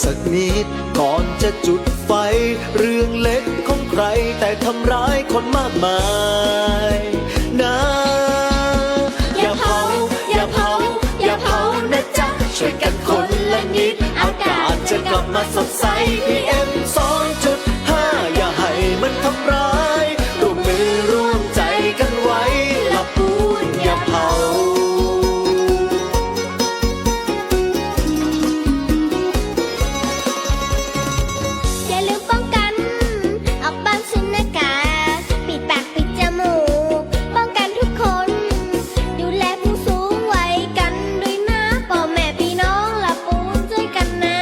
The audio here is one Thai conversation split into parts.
สักนิดก่อนจะจุดไฟเรื่องเล็กของใครแต่ทำร้ายคนมากมายนะอย่าเผาอย่าเผาอย่าเผานะจ๊ะช่วยกันคนละนิดอากาศจะกลับมาสดใส PM 2.5 อย่าให้มันทำร้ายร่วมมือร่วมใจกันไว้ละปูนอย่าเผาอย่าลืมป้องกันออกบ้านสวมหน้ากากปิดปากปิดจมูกป้องกันทุกคนดูแลผู้สูงวัยกันด้วยนะพ่อแม่พี่น้องละปูนช่วยกันนะ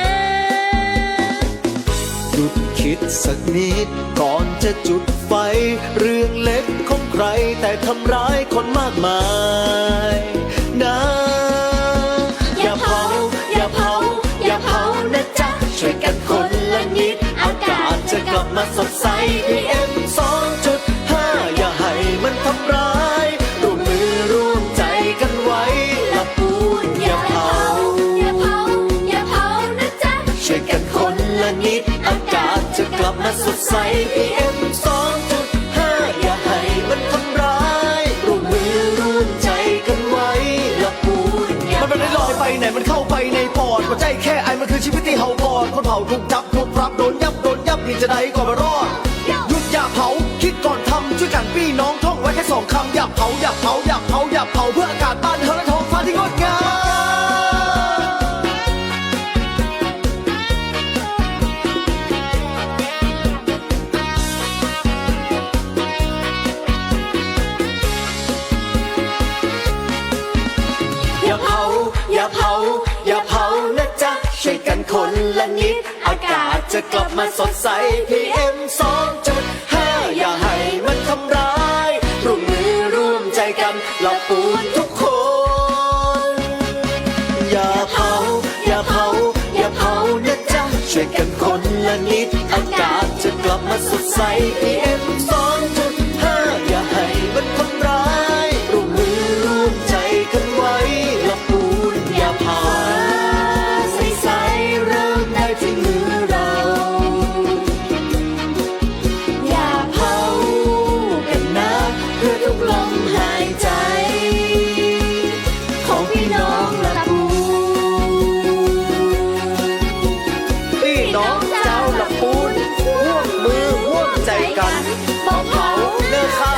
หยุดคิดสักนิดก่อนจะจุดไฟเรื่องเล็กของใครแต่ทำร้ายคนมากมายนะอย่าเผาอย่าเผาอย่าเผานะจ๊ะช่วยกันคนละนิดอากาศจะกลับมาสดใส PM 2.5 อย่าให้มันทำร้ายร่วมมือร่วมใจกันไว้ละปูนอย่าเผาอย่าเผาอย่าเผานะจ๊ะช่วยกันคนละนิดอากาศจะกลับมาสดใส PM 2.5 อย่าให้มันทำร้ายร่วมมือร่วมใจกันไว้ละปูนมันไม่ได้ลอยไปไหนมันเข้าไปในปอดหัวใจแค่ไอมันคือชีวิตที่เฮากอดคนเผาถูกจับถูกปรับโดนยับนี่จะได้ก่อนมารอดหยุดอย่าเผาคิดก่อนทำช่วยกันพี่น้องท่องไว้แค่2 คำอย่าเผาอย่าเผาอย่าเผาอย่าเผาเพื่ออากาศบ้านเธอและท้องฟ้าที่งดงามอย่าเผาอย่าเผาอย่าเผานะจ๊ะช่วยกันคนละนิดอากาศจะกลับมาสดใส PM 2.5 อย่าให้มันทำร้ายร่วมมือร่วมใจกันละปูนทุกคนอย่าเผาอย่าเผาอย่าเผานะจ๊ะช่วยกันคนละนิดอากาศจะกลับมาสดใส PM 2.5 อย่าให้มันทำร้ายร่วมมือร่วมใจกันไว้ละปูนอย่าเผาใสๆเริ่มได้ที่มือเราอย่าเผากันนะเพื่อทุกลมหายใจของพี่น้องละปูพี่น้องเจ้าละปูนร่วมมือร่วมใจกันบ่เผาเลิกเขา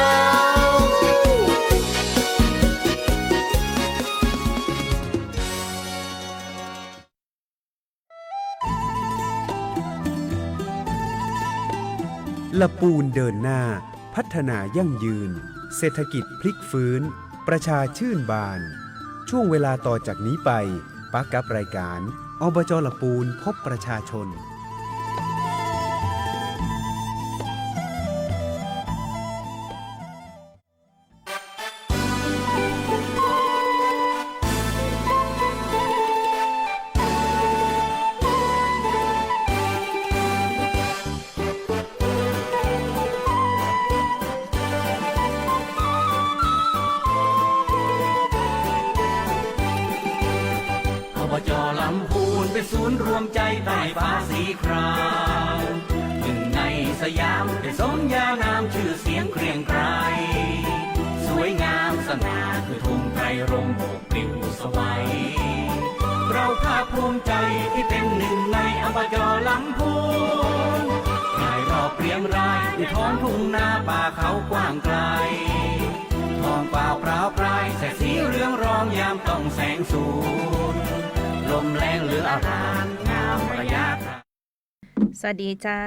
ละปูนเดินหน้าพัฒนายั่งยืนเศรษฐกิจพลิกฟื้นประชาชื่นบานช่วงเวลาต่อจากนี้ไปปักกับรายการอบจ.ละปูนพบประชาชนอบจ.ลำพูนเป็นศูนย์รวมใจใต้ฟ้าสีครามหนึ่งในสยามเป็นสมญานามชื่อเสียงเกรียงไกรสวยงามสง่าคือธงไตรรงค์โบกปลิวสวัยเราภาคภูมิใจที่เป็นหนึ่งในอบจ.ลำพูนรายรอบเรียงรายในท้องทุ่งนาป่าเขากว้างไกลท้องเปล่าเปล่าปลายแสงสีเรืองรองยามต้องแสงสูงลมแรงเหลืออารามงามระยะ สวัสดีเจ้า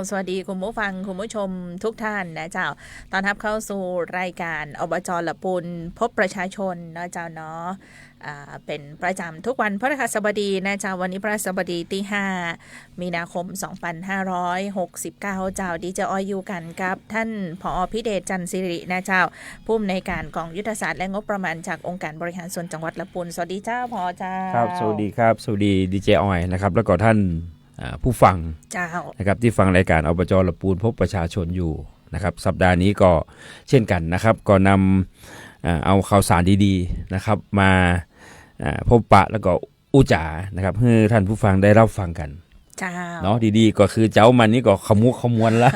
สวัสดีคุณผู้ฟังคุณผู้ชมทุกท่านนะเจ้าตอนรับเข้าสู่รายการอบจ.ละปูนพบประชาชนนะเจ้าเนาะเป็นประจำทุกวันพฤหัสบดีนะเจ้าวันนี้พฤหัสบดีที่5มีนาคม2569เจ้าดีเจออยอยู่กันกับท่านผอ.พิเดชจันทร์ศิรินะเจ้าผู้อำนวยการกองยุทธศาสตร์และงบประมาณจากองค์การบริหารส่วนจังหวัดละปูนสวัสดีเจ้าผอ.เจ้าครับสวัสดีครับสวัสดีดีเจออยนะครับแล้วก็ท่านผู้ฟังนะครับที่ฟังรายการอบจ.ละปูนพบประชาชนอยู่นะครับสัปดาห์นี้ก็เช่นกันนะครับก็นำเอาข่าวสารดีๆนะครับมาพบปะแล้วก็ อุจานะครับให้ท่านผู้ฟังได้รับฟังกัน เจ้า เนาะดีๆก็คือเจ้ามันนี่ก็ขมุกขมวนละ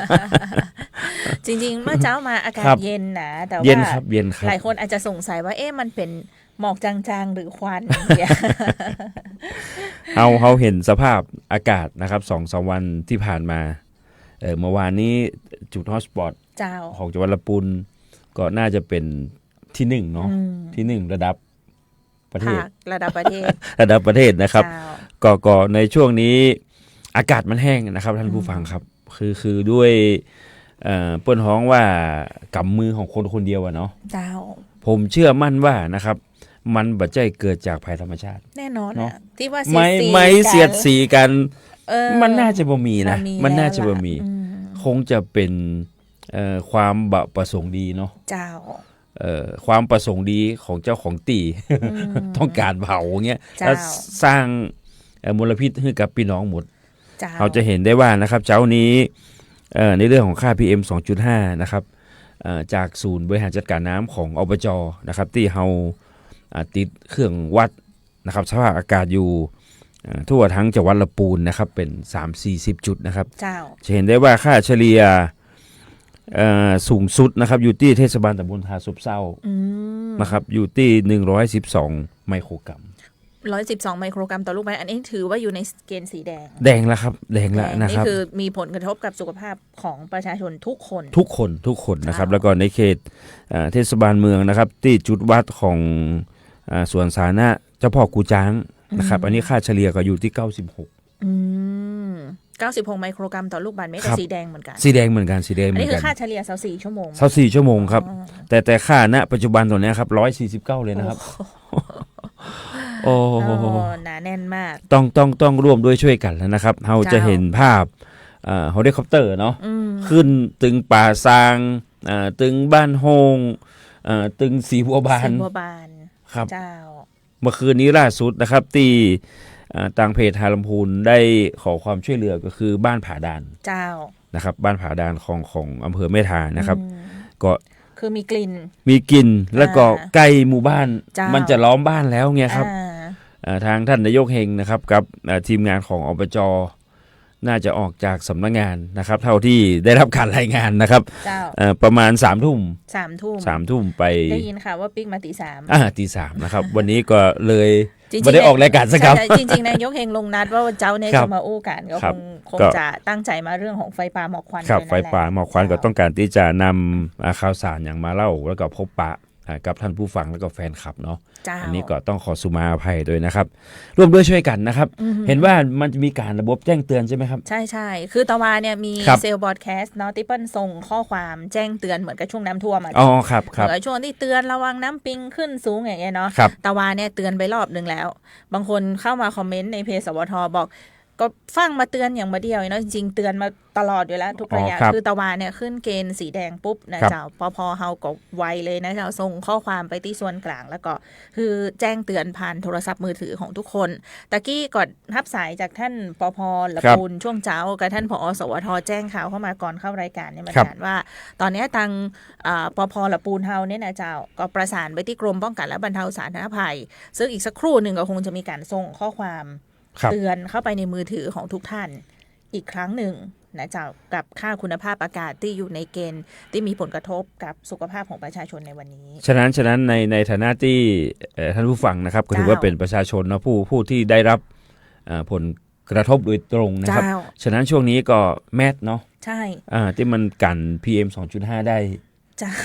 จริงๆ เมื่อเช้ามาอากาศ ครับ เย็นนะแต่ เย็น ว่า ครับเย็นครับ หลายคนอาจจะสงสัยว่ามันเป็นหมอกจางๆหรือควันเนี่ย เราเห็นสภาพอากาศนะครับ2-3 วันที่ผ่านมาเมื่อวานนี้จุดฮอตสปอต เจ้า ของจังหวัดลำพูนก็น่าจะเป็นที่หนึ่งเนาะ อืม ที่หนึ่งระดับประเทศ ภาคระดับประเทศ ระดับประเทศนะครับ เจ้า ก็ในช่วงนี้อากาศมันแห้งนะครับท่านผู้ฟังครับคือด้วยเปิ้นฮ้องว่ากำมือของคนคนเดียวอะเนาะ เจ้า ผมเชื่อมั่นว่านะครับมันบัจจัยเกิดจากภัยธรรมชาติ แน่นอน เนอะ อะที่ว่า ไม่เสียดสีกัน เออ มันน่าจะบ่มีนะ มันน่าจะบ่มี อื คงจะเป็นความประสงค์ดีเนาะ เจ้า ความประสงค์ดีของเจ้าของตี ต้องการเผาเงี้ย เจ้า แล้วสร้างมลพิษให้กับพี่น้องหมด เจ้า เราจะเห็นได้ว่านะครับเจ้านี้ในเรื่องของค่า PM 2.5 นะครับจากศูนย์บริหารจัดการน้ำของอบจนะครับที่เราติดเครื่องวัดนะครับสภาพอากาศอยู่ทั่วทั้งจังหวัดลำพูนนะครับเป็น 3-40 จุดนะครับ เจ้า จะเห็นได้ว่าค่าเฉลี่ยสูงสุดนะครับอยู่ที่เทศบาลตำบลทาซบเซา อืม นะครับอยู่ที่112ไมโครกรัม 112 ไมโครกรัมต่อลูกบาศก์อันนี้ถือว่าอยู่ในเกณฑ์สีแดง แดงแล้วครับแดงแล้วนะครับ นี่คือมีผลกระทบกับสุขภาพของประชาชนทุกคน ทุกคนนะครับ ค่ะ แล้วก็ในเขตเทศบาลเมืองนะครับที่จุดวัดของสวนสาธารณะเจ้าพ่อกูจางนะครับอันนี้ค่าเฉลี่ยก็อยู่ที่96 อืม96 ไมโครกรัมต่อลูกบาศก์เมตร ครับ สีแดงเหมือนกัน สีแดงเหมือนกันสีแดงเห อัน มือ นี้ น คื กั อน ค่าเฉลี่ย24 ชั่วโมง 24ชั่วโมงครับ อ๋อ แต่ค่าณปัจจุบันตัวเนี้ยครับ149เลยนะครับโอ้ โอ้หนาแน่นมาก ต้องร่วมด้วยช่วยกันแล้วนะครับเราจะเห็นภาพเฮลิคอปเตอร์เนาะ อืม ขึ้นตึงป่าซางตึงบ้านโฮงตึงสีบัวบาน สิงห์บัวบาน ครับ เจ้า เมื่อคืนนี้ล่าสุดนะครับที่ทางเพจฮาลำพูนได้ขอความช่วยเหลือก็คือบ้านผาดาน เจ้า นะครับบ้านผาดานของอำเภอแม่ทานะครับ อืม ก็ คือมีกลิ่น มีกลิ่นแล้วก็ อ่า ใกล้หมู่บ้าน เจ้ามั มันจะล้อมบ้านแล้วไงครับ อ่า ทางท่านนายกเฮงนะครับกับทีมงานของอบจน่าจะออกจากสำนักงานนะครับ เท่าที่ได้รับการรายงานนะครับ เจ้า ประมาณ3 ทุ่ม 3 ทุ่ม 3 ทุ่มไป ได้ยินค่ะว่าปิ๊กมาตี 3 ตี 3นะครับ วันนี้ก็เลย จริงๆ ไม่ได้ออกรายการสักครับ ใช่จริงๆนายกเฮงลงนัดว่าเจ้าเนี่ย ครับ จะมาอู้กันก็ ครับ คง ก็ จะตั้งใจมาเรื่องของไฟป่าหมอกควัน ครับ ด้วย ไฟ นั่นแหละ ป่าหมอกควันก็ต้องการที่จะนำข่าวสารอย่างมาเล่า แล้วก็พบปะกับท่านผู้ฟังแล้วก็แฟนคลับเนาะ เจ้า อันนี้ก็ต้องขอสุมาอภัยด้วยนะครับ ร่วมด้วยช่วยกันนะครับ เห็นว่ามันจะมีการระบบแจ้งเตือนใช่ไหมครับ ใช่คือตะวาเนี่ยมี ครับ เซลล์บอดแคสต์เนาะที่เปิ้ลส่งข้อความแจ้งเตือนเหมือนกับช่วงน้ำท่วมอะ อ๋อครับ เหมือนกับช่วงที่เตือนระวังน้ำปิงขึ้นสูงอย่างเงี้ยเนาะ ครับ ตะวาเนี่ยเตือนไปรอบหนึ่งแล้ว บางคนเข้ามาคอมเมนต์ในเพจสวทบอก ก็ฟังมาเตือนอย่างมาเดียวเนาะจริงๆเตือนมาตลอดอยู่แล้วทุกระยะ ครับ คือตะวาเนี่ยขึ้นเกณฑ์สีแดงปุ๊บนะครับ เจ้าพอเฮาก็ไวเลยนะเจ้าส่งข้อความไปที่ส่วนกลางแล้วก็คือแจ้งเตือนผ่านโทรศัพท์มือถือของทุกคนตะกี้ก่อนรับสายจากท่านปพละปูนช่วงเช้ากับท่านผอสวทแจ้งข่าวเข้ามาก่อนเข้ารายการเนี่ยมันถามว่า ตอนนี้ทางปพละปูนเฮาเนี่ยนะเจ้าก็ประสานไปที่กรมป้องกันและบรรเทาสาธารณภัย ซึ่งอีกสักครู่หนึ่งก็คงจะมีการส่งข้อความ ครับ เตือนเข้าไปในมือถือของทุกท่านอีกครั้งหนึ่งนะเจ้ากับค่าคุณภาพอากาศที่อยู่ในเกณฑ์ที่มีผลกระทบกับสุขภาพของประชาชนในวันนี้ ฉะนั้นในฐานะที่ท่านผู้ฟังนะครับก็ถือว่าเป็นประชาชนนะผู้ที่ได้รับผลกระทบโดยตรงนะครับ เจ้า ฉะนั้นช่วงนี้ก็แมสเนาะ ใช่ ที่มันกัน PM 2.5 ได้ เจ้า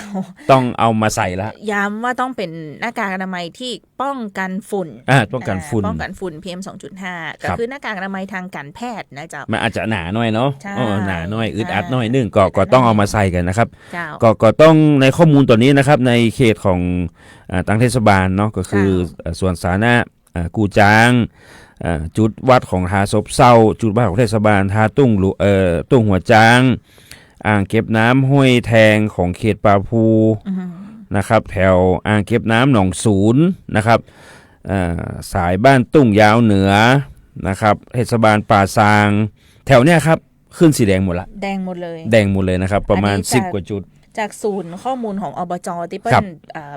ต้องเอามาใส่ละ ย้ำว่าต้องเป็นหน้ากากอนามัยที่ป้องกันฝุ่น ป้องกันฝุ่น ป้องกันฝุ่น PM 2.5 ก็ ครับ คือหน้ากากอนามัยทางการแพทย์นะเจ้า มันอาจจะหนาหน่อยเนาะ ใช่ หนาหน่อยอึดอัด อ่า หน่อยนึงก็ต้องเอามาใส่กันนะครับ เจ้า ก็ต้องในข้อมูลตัวนี้นะครับในเขตของทางเทศบาลเนาะก็คือส่วนสาธารณะกูจางจุดวัดของทาซบเศร้าจุดวัดของเทศบาลทาตุ้งตุ้งหัวจางอ่างเก็บน้ำห้วยแทงของเขตปาภูนะครับแถวอ่างเก็บน้ำหนองศูนย์นะครับสายบ้านตุ้งยาวเหนือนะครับเทศบาลป่าซางแถวเนี้ยครับขึ้นสีแดงหมดละ แดงหมดเลย แดงหมดเลยนะครับประมาณ อันนี้จะ 10 กว่าจุด จากศูนย์ข้อมูลของอบจที่เปิ้ ครับ ล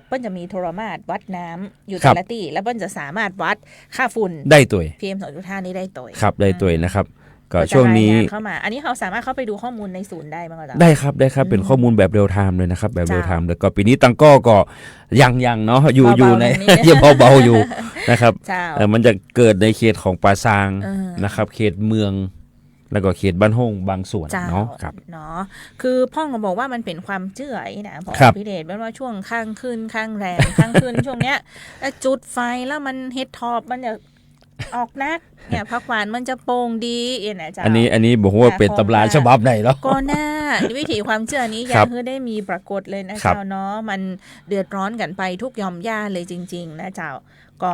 เปิ้ลจะมีโทรมาตรวัดน้ำอยู่ ครั แต่ บ ละที่แล้วเปิ้ลจะสามารถวัดค่าฝุ่น ได้ตัว PM 2.5 นี้ได้ตัว ครับได้ตัวนะครับก็ จะ ช่วงนี้ รายงาเข้ามา อันนี้เขาสามารถเข้าไปดูข้อมูลในศูนย์ได้บ้างก็ได้ ได้ครับเป็นข้อมูลแบบเรียลไทม์เลยนะครับแบบเรียลไทม์แล้วก็ปีนี้ตังก้อก็ยังเนาะอยู่ เบาๆ อยู่ใน ตรงนี้ ยังเบาๆอยู่นะครับ เจ้า มันจะเกิดในเขตของป่าซาง เออ นะครับ เขตเมือง แล้วก็เขตบ้านห้องบางส่วน เจ้า เนาะครับ เนาะคือพ่องก็บอกว่ามันเป็นความเชื่อนะพอ ครับ พิเดชว่าช่วงข้างขึ้นข้างแรงข้างขึ้น ช่วงเนี้ยแล้วจุดไฟแล้วมันเฮดท็อปมันจะออกนักเนี่ยผักหวานมันจะโป่งดีนะเจ้า อันนี้บอกว่าเป็นตำราฉบับไหนเนาะ ก็น่าวิถีความเชื่อนี้อ ครั ย่า บ เพื่อได้มีปรากฏเลยนะครับ เจ้าเนาะมันเดือดร้อนกันไปทุกยอมย่าเลยจริง ๆ นะเจ้าก็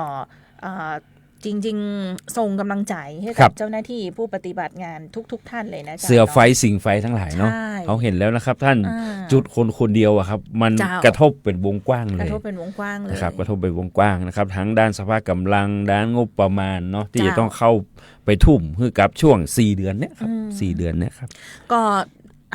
จริง ๆ ส่งกำลังใจให้ ครั กับบ เจ้าหน้าที่ผู้ปฏิบัติงานทุกท่านเลยนะเจ้า เสือไฟ นาะ สิ่งไฟทั้งหลายเนาะ ใช่ เขาเห็นแล้วนะครับ ท่าน อ่า จุดคนเดียวอะครับ มัน เจ้า กระทบเป็นวงกว้าง ก เล ระ ย ทบเป็นวงกว้างเลย นะครับกระทบเป็นวงกว้างนะครับทั้งด้านสภาพกำลังด้านงบประมาณเนาะที่จะ เจ้า ต้องเข้าไปทุ่มให้กับช่วง4 เดือนเนี้ยครับ อืม 4 เดือนเนี้ยครับ ก็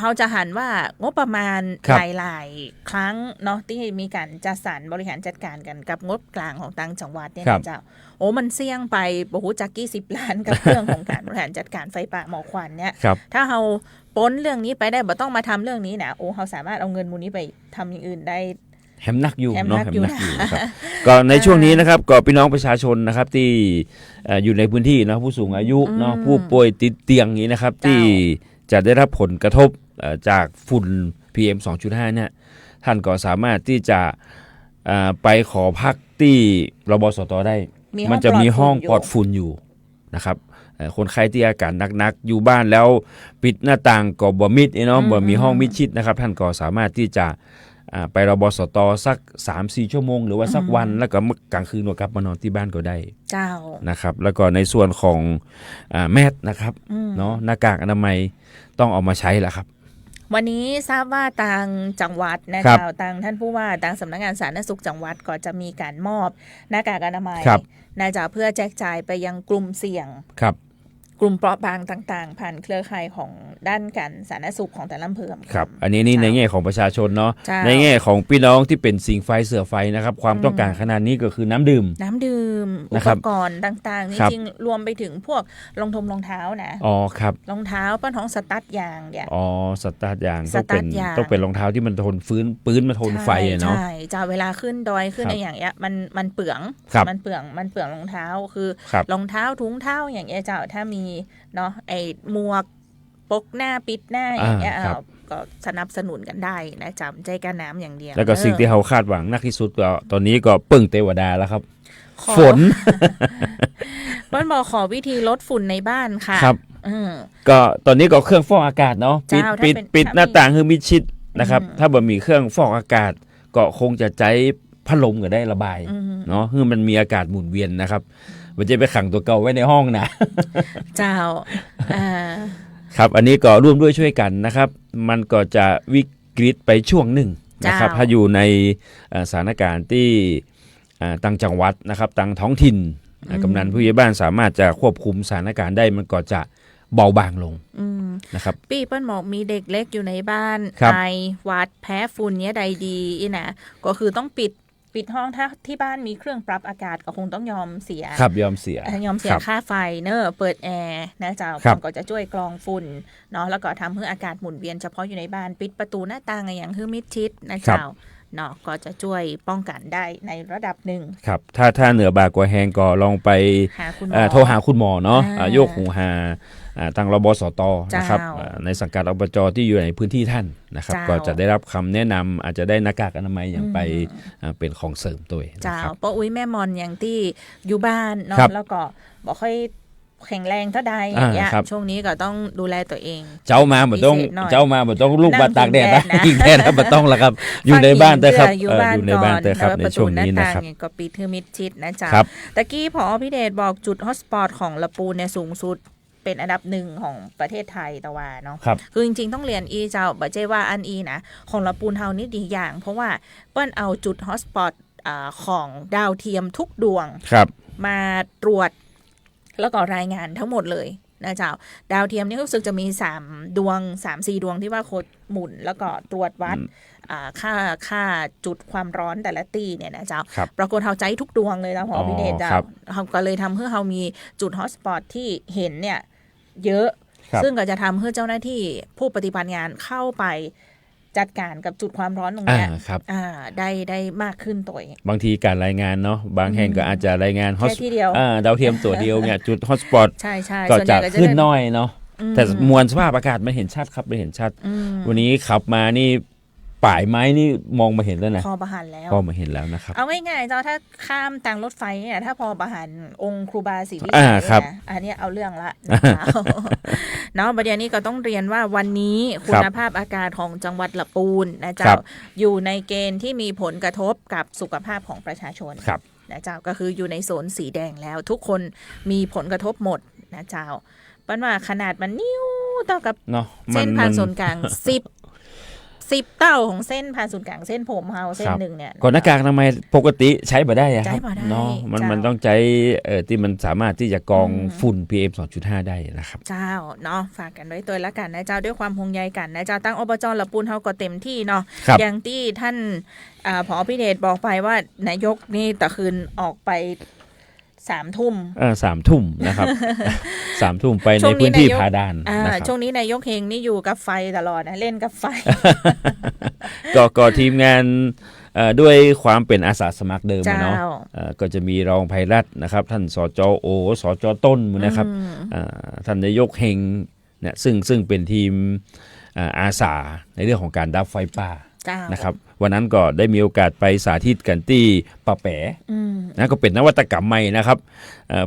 เขาจะหันว่างบประมาณ ครับ หลายๆครั้งเนาะที่มีการจัดสรรบริหารจัดการกันกับงบกลางของต่างจังหวัดเนี่ย ครับ นะเจ้าโอ้มันเสี่ยงไปโอ้โหจากกี่สิบล้านกับเรื่องของการบริหารจัดการไฟป่าหมอกควันเนี่ย ครับ ถ้าเราพ้นเรื่องนี้ไปได้บ่ต้องมาทำเรื่องนี้นะโอ้เขาสามารถเอาเงินมูลนี้ไปทำอย่างอื่นได้ แฮมนักอยู่ แฮม เนาะ นัก แฮม อยู่ นักอยู่ครับก็ในช่วงนี้นะครับก็พี่น้องประชาชนนะครับที่อยู่ในพื้นที่เนาะผู้สูงอายุเนาะผู้ป่วยติดเตียงอย่างนี้นะครับ เจ้า ที่จะได้รับผลกระทบจากฝุ่น PM 2.5 เนี่ยท่านก็สามารถที่จะไปขอพักที่รบสตได้ มันจะมีห้องปลอดฝุ่นอยู่นะครับคนไข้ที่อาการหนักๆอยู่บ้านแล้วปิดหน้าต่างก็บ่มิดเนาะบ่มีห้องมิดชิดนะครับ ท่านก็สามารถที่จะไปรบสตสัก 3-4 ชั่วโมงหรือว่าสักวันแล้วก็กลางคืนก็กลับมานอนที่บ้านก็ได้ เจ้า นะครับแล้วก็ในส่วนของแมสนะครับเนาะหน้ากากอนามัยต้องเอามาใช้แล้วครับ วันนี้ทราบว่าทางจังหวัดนะครับ เจ้าทางท่านผู้ว่าทางสำนักงานสาธารณสุขจังหวัดก็จะมีการมอบหน้ากากอนามัย ครับ นะเจ้าเพื่อแจกจ่ายไปยังกลุ่มเสี่ยง ครับ กลุ่มเปราะบางต่างๆ ผ่านเครือข่ายของด้านการสาธารณสุขของแต่ละอำเภอ ครับอันนี้นี่ในแง่ของประชาชนเนาะ เจ้า ในแง่ของพี่น้องที่เป็นสิ่งไฟเสือไฟนะครับความต้องการขนาดนี้ก็คือน้ำดื่ม น้ำดื่มอุ นะ ป ครับ กรณ์ต่างๆนี่ ครับ จริงรวมไปถึงพวกรองเท้านะ อ๋อครับ รองเท้าป้านท้องสตั๊ดยางเนี่ย อ๋อสตาร์ทยาง สตาร์ทยาง ต้องเป็นรองเท้าที่มันทนปืนมาทนไฟอะเนาะ ใช่จะเวลาขึ้นดอยขึ้น ครับ อะไรอย่างเงี้ยมันเปลือง ครับ มันเปลืองรองเท้าคือ ครับ รองเท้าถุงเท้าอย่างเงี้ยเจ้าถ้ามีเนาะไอ้หมวกปกหน้าปิดหน้าอย่างเงี้ย ครับ ก็สนับสนุนกันได้นะจำใจกันน้ำอย่างเดียว แล้วก็สิ่งที่เขาคาดหวังนักที่สุดก็ตอนนี้ก็ปึ้งเทวดาแล้วครับ ขอ ฝน เปิ้ลบอกขอวิธีลดฝุ่นในบ้านค่ะ ครับ อืม ก็ตอนนี้ก็เครื่องฟอกอากาศเนาะปิด เจ้าถ้า ปิด เป็น ปิด ถ้า หน้า มี ต่างคือมิดชิดนะครับ อืม ถ้าบ่มีเครื่องฟอกอากาศก็คงจะใช้พัดลมก็ได้ระบาย อืม เนาะคือมันมีอากาศหมุนเวียนนะครับมันจะไปขังตัวเก่าไว้ในห้องนะ เจ้าอ่า ครับอันนี้ก็ร่วมด้วยช่วยกันนะครับ มันก็จะวิกฤตไปช่วงหนึ่งนะครับ เจ้า ถ้าอยู่ในสถานการณ์ที่ต่างจังหวัดนะครับต่างท้องถิ่นกำนันผู้ใหญ่บ้านสามารถจะควบคุมสถานการณ์ได้มันก็จะเบาบางลง อืม นะครับ ปี้เปิ้ลบอกมีเด็กเล็กอยู่ในบ้าน ครับ ไอหวัดแพ้ฝุ่นเนี้ยใดดีอีนะก็คือต้องปิดห้องถ้าที่บ้านมีเครื่องปรับอากาศก็คงต้องยอมเสีย ครับยอมเสีย ยอมเสีย ครับ ค่าไฟเนอะเปิดแอร์นะเจ้า ครับ ก็จะช่วยกรองฝุ่นเนาะแล้วก็ทำให้อากาศหมุนเวียนเฉพาะอยู่ในบ้านปิดประตูหน้าต่างอย่างคือมิดชิดนะเจ้าเนาะก็จะช่วยป้องกันได้ในระดับหนึ่ง ครับถ้าเหนือบากกว่าแหงก็ลองไป หาคุณหมอ โทรหาคุณหมอเนาะ โยกหูหาทางรบสตนะครับ เจ้า ในสังกัดอบจที่อยู่ในพื้นที่ท่านนะครับ เจ้า ก็จะได้รับคำแนะนำอาจจะได้หน้ากากอนามัยอย่างไปเป็นของเสริมตัวเองนะ เจ้า ครับ ป้าอุ้ยแม่มอนอย่างที่อยู่บ้านเนาะ ครับ แล้วก็บอกค่อยแข็งแรงเท่าใดอย่างเงี้ย ครับ ช่วงนี้ก็ต้องดูแลตัวเอง เจ้ามาบ่ต้อง พิเศษหน่อย เจ้ามาบ่ต้องลูก นั่ง มาตากแดดนะ พิงแดดนะ ยิงแดดนะบ่ต้องละครับ อยู่ในบ้านแต่ครับ อยู่ อยู่ในบ้านแต่ครับ ก่อ ในช่วงนี้นะครับ แล้วปตูหาต่างเนี่ยก็ปิดเทอร์มิดชิดนะจ๊ะ ครับ ตะกี้พอพี่เดชบอกจุดฮอตสปอตของละปูนเนี่ยสูงสุดเป็นอันดับหนึ่งของประเทศไทยแต่ว่าเนาะ ครับ คือจริงๆต้องเรียนอีเจ้าบัจเจว่าอันอีนะของละปูนเฮานี่ดีอย่าง เพราะว่าเปิ้ลเอาจุดฮอตสปอตของดาวเทียมทุกดวง ครับ มาตรวจแล้วก็รายงานทั้งหมดเลยนะเจ้าดาวเทียมนี่รู้สึกจะมี3 ดวง 3-4 ดวงที่ว่าโคดหมุนแล้วก็ตรวจวัด ค่าจุดความร้อนแต่ละตีเนี่ยนะเจ้า ครับ ปรากฏเฮาใจทุกดวงเลยนะหมอพิเดชเจ้า ครับ เขาก็เลยทำให้เฮามีจุดฮอตสปอตที่เห็นเนี่ยเยอะ ครับ ซึ่งก็จะทำให้เจ้าหน้าที่ผู้ปฏิบัติงานเข้าไปจัดการกับจุดความร้อนตรงเนี้ย ครับ ได้มากขึ้นตัวเอง บางทีการรายงานเนาะบางแห่งก็อาจจะรายงาน แค่ที่เดียว ดาวเทียมตัวเดียวเนี่ยจุดฮอตสปอต ใช่ใช่ ก็ ส่วนให จะ ญ่ก็จะ ขึ้น ได้ น้อยเนาะแต่มวลสภาพอากาศไม่เห็นชัดครับไม่เห็นชัด วันนี้ขับมานี่ป่ายไม้นี่มองมาเห็นแล้วนะ พอประหารแล้ว พอมาเห็นแล้วนะครับ เอาง่ายๆเจ้าถ้าข้ามทางรถไฟเนี่ยถ้าพอประหารองค์ครูบาศรีวิชั อ่าย ครับ นะอันเนี้ยเอาเรื่องละนะคะเนาะประเด็นนี้ก็ต้องเรียนว่าวันนี้คุณภาพอากาศของจังหวัดละปูนนะ ค เจ้า รับ อยู่ในเกณฑ์ที่มีผลกระทบกับสุขภาพของประชาชน ครับ นะเจ้าก็คืออยู่ในโซนสีแดงแล้ว ทุกคนมีผลกระทบหมดนะเจ้าปันว่าขนาดมันนิ้วเท่ากับ เนาะ เส้นผ่านศูนย์กลาง10เต้าของเส้นผ่านศูนย์กลางเส้นผมเฮาเส้นหนึ่งเนี่ย ก่อนหน้ากากทำไมยปกติใช้บ่ได้อะค ใช้ รับ บ่ได้ เนาะมัน เจ้ามั มันต้องใช้ที่มันสามารถที่จะกรองฝุ่น PM 2.5 ได้นะครับ เจ้าเนาะฝากกันไว้ตัวละกันนะเจ้าด้วยความห่วงใยกันนะเจ้าตั้งอบจละปูนเฮาก็เต็มที่เนาะ ครับ อย่างที่ท่านผอพิเดชบอกไปว่านายกนี่ตะคืนออกไป3 ทุ่ม 3 ทุ่มนะครับ 3 ทุ่มไป ช่ ใน วงนี้ พื้นที่ นายก ผาดานนะครับ ช่วงนี้นายกเฮงนี่อยู่กับไฟตลอดนะเล่นกับไฟ ก็ทีมงานด้วยความเป็นอาสาสมัครเดิมอะเนาะ เจ้า ก็จะมีรองไพรัตน์นะครับ ท่านสจโอสจต้นนะครับท่านนายกเฮงเนี่ยซึ่งเป็นทีมอาสาในเรื่องของการดับไฟป่า เจ้า นะครับวันนั้นก็ได้มีโอกาสไปสาธิตกันที่ป่าแปะนะก็เป็นนวัตกรรมใหม่นะครับ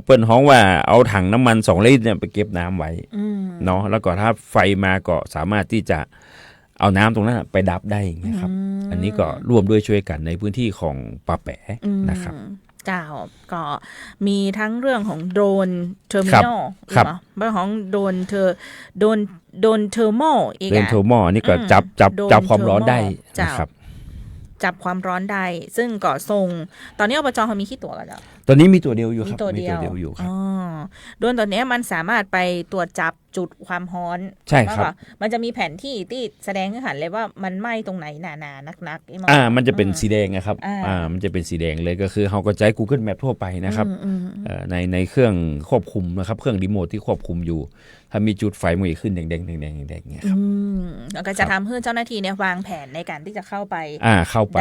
เปิ้นฮ้องว่าเอาถังน้ำมัน2 ลิตรเนี่ยไปเก็บน้ำไว้เนาะแล้วก็ถ้าไฟมาก็สามารถที่จะเอาน้ำตรงนั้นไปดับได้อย่างเงี้ยครับอันนี้ก็ร่วมด้วยช่วยกันในพื้นที่ของป่าแปะนะครับ เจ้าก็มีทั้งเรื่องของโดรนเทอร์มินอล ครับ เรื่องของโดรนเทอร์โมอีก เรน อะ โทมอนี่ก็จับความร้อนได้ เจ้า นะครับ จับความร้อนได้ ซึ่งก็ส่งตอนนี้อบจเขามีขี้ตั๋วกันแล้ว ตอนนี้มีตัวเดียวอยู่ค มี รับ ตัวเดียว อยู่ครับ โดรนตัวเนี้ยมันสามารถไปตรวจจับจุดความร้อน ใช่ครับ ว่ามันจะมีแผนที่ที่แสดงให้เห็นเลยว่ามันไหม้ตรงไหนหนาๆนักๆไอ้หมอ มันจะเป็นสีแดงนะครับ อ่า มันจะเป็นสีแดงเลยก็คือเราก็ใช้ Google Map ทั่วไปนะครับในเครื่องควบคุมนะครับเครื่องรีโมทที่ควบคุมอยู่ ถ้ามีจุดไฟมันจะขึ้นแดงๆแดงๆแดงๆเนี่ยครับ แล้วก็จะทำให้เจ้าหน้าที่เนี่ยวางแผนในการที่จะเข้าไป เข้าไป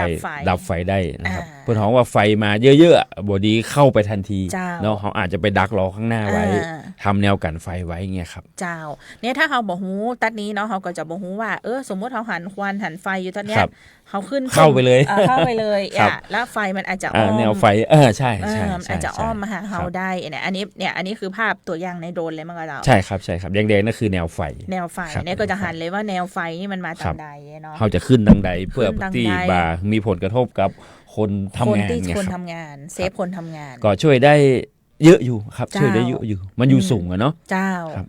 ดับไฟ ได้นะครับ อ่า เพื่อนท้องว่าไฟมาเยอะๆบอดีเข้าไปทันที เจ้า เนาะเขาอาจจะไปดักรอข้างหน้าไว้ อ่า ทำแนวกันไฟไว้เงี้ยครับ เจ้าเนี่ยถ้าเขาบอกหูตัดนี้เนาะเขาก็จะบอกหูว่าสมมติเขาหันควันหันไฟอยู่ตอนเนี้ย ครับ เขาขึ้น เข้าไปเลย เข้าไปเลย ครับ แล้วไฟมันอาจจะอ้อม แนวไฟใช่ มันอาจจะอ้อมมาหาเขาได้เนี่ยอันนี้คือภาพตัวอย่างในโดรนเลยมั้งก็เรา ใช่ครับแดงๆนั่นคือแนวไฟ แนวไฟ ครับ เนี่ยก็จะหันเลยว่าแนวไฟนี่มันมา ครั ทาง บ ใดเนาะ เขาจะขึ้นทางใดเพื่อ ขึ้นทาง ที่ ใด บามีผลกระทบกับคนทำ คน งาน ที่ เนี่ย คน ครับ ทำงานเซฟคนทำงาน ก็ช่วยได้เยอะอยู่ครับ เจ้า ช่วยได้เยอะอยู่ มันอยู่สูงอะเนาะ เจ้า ครับ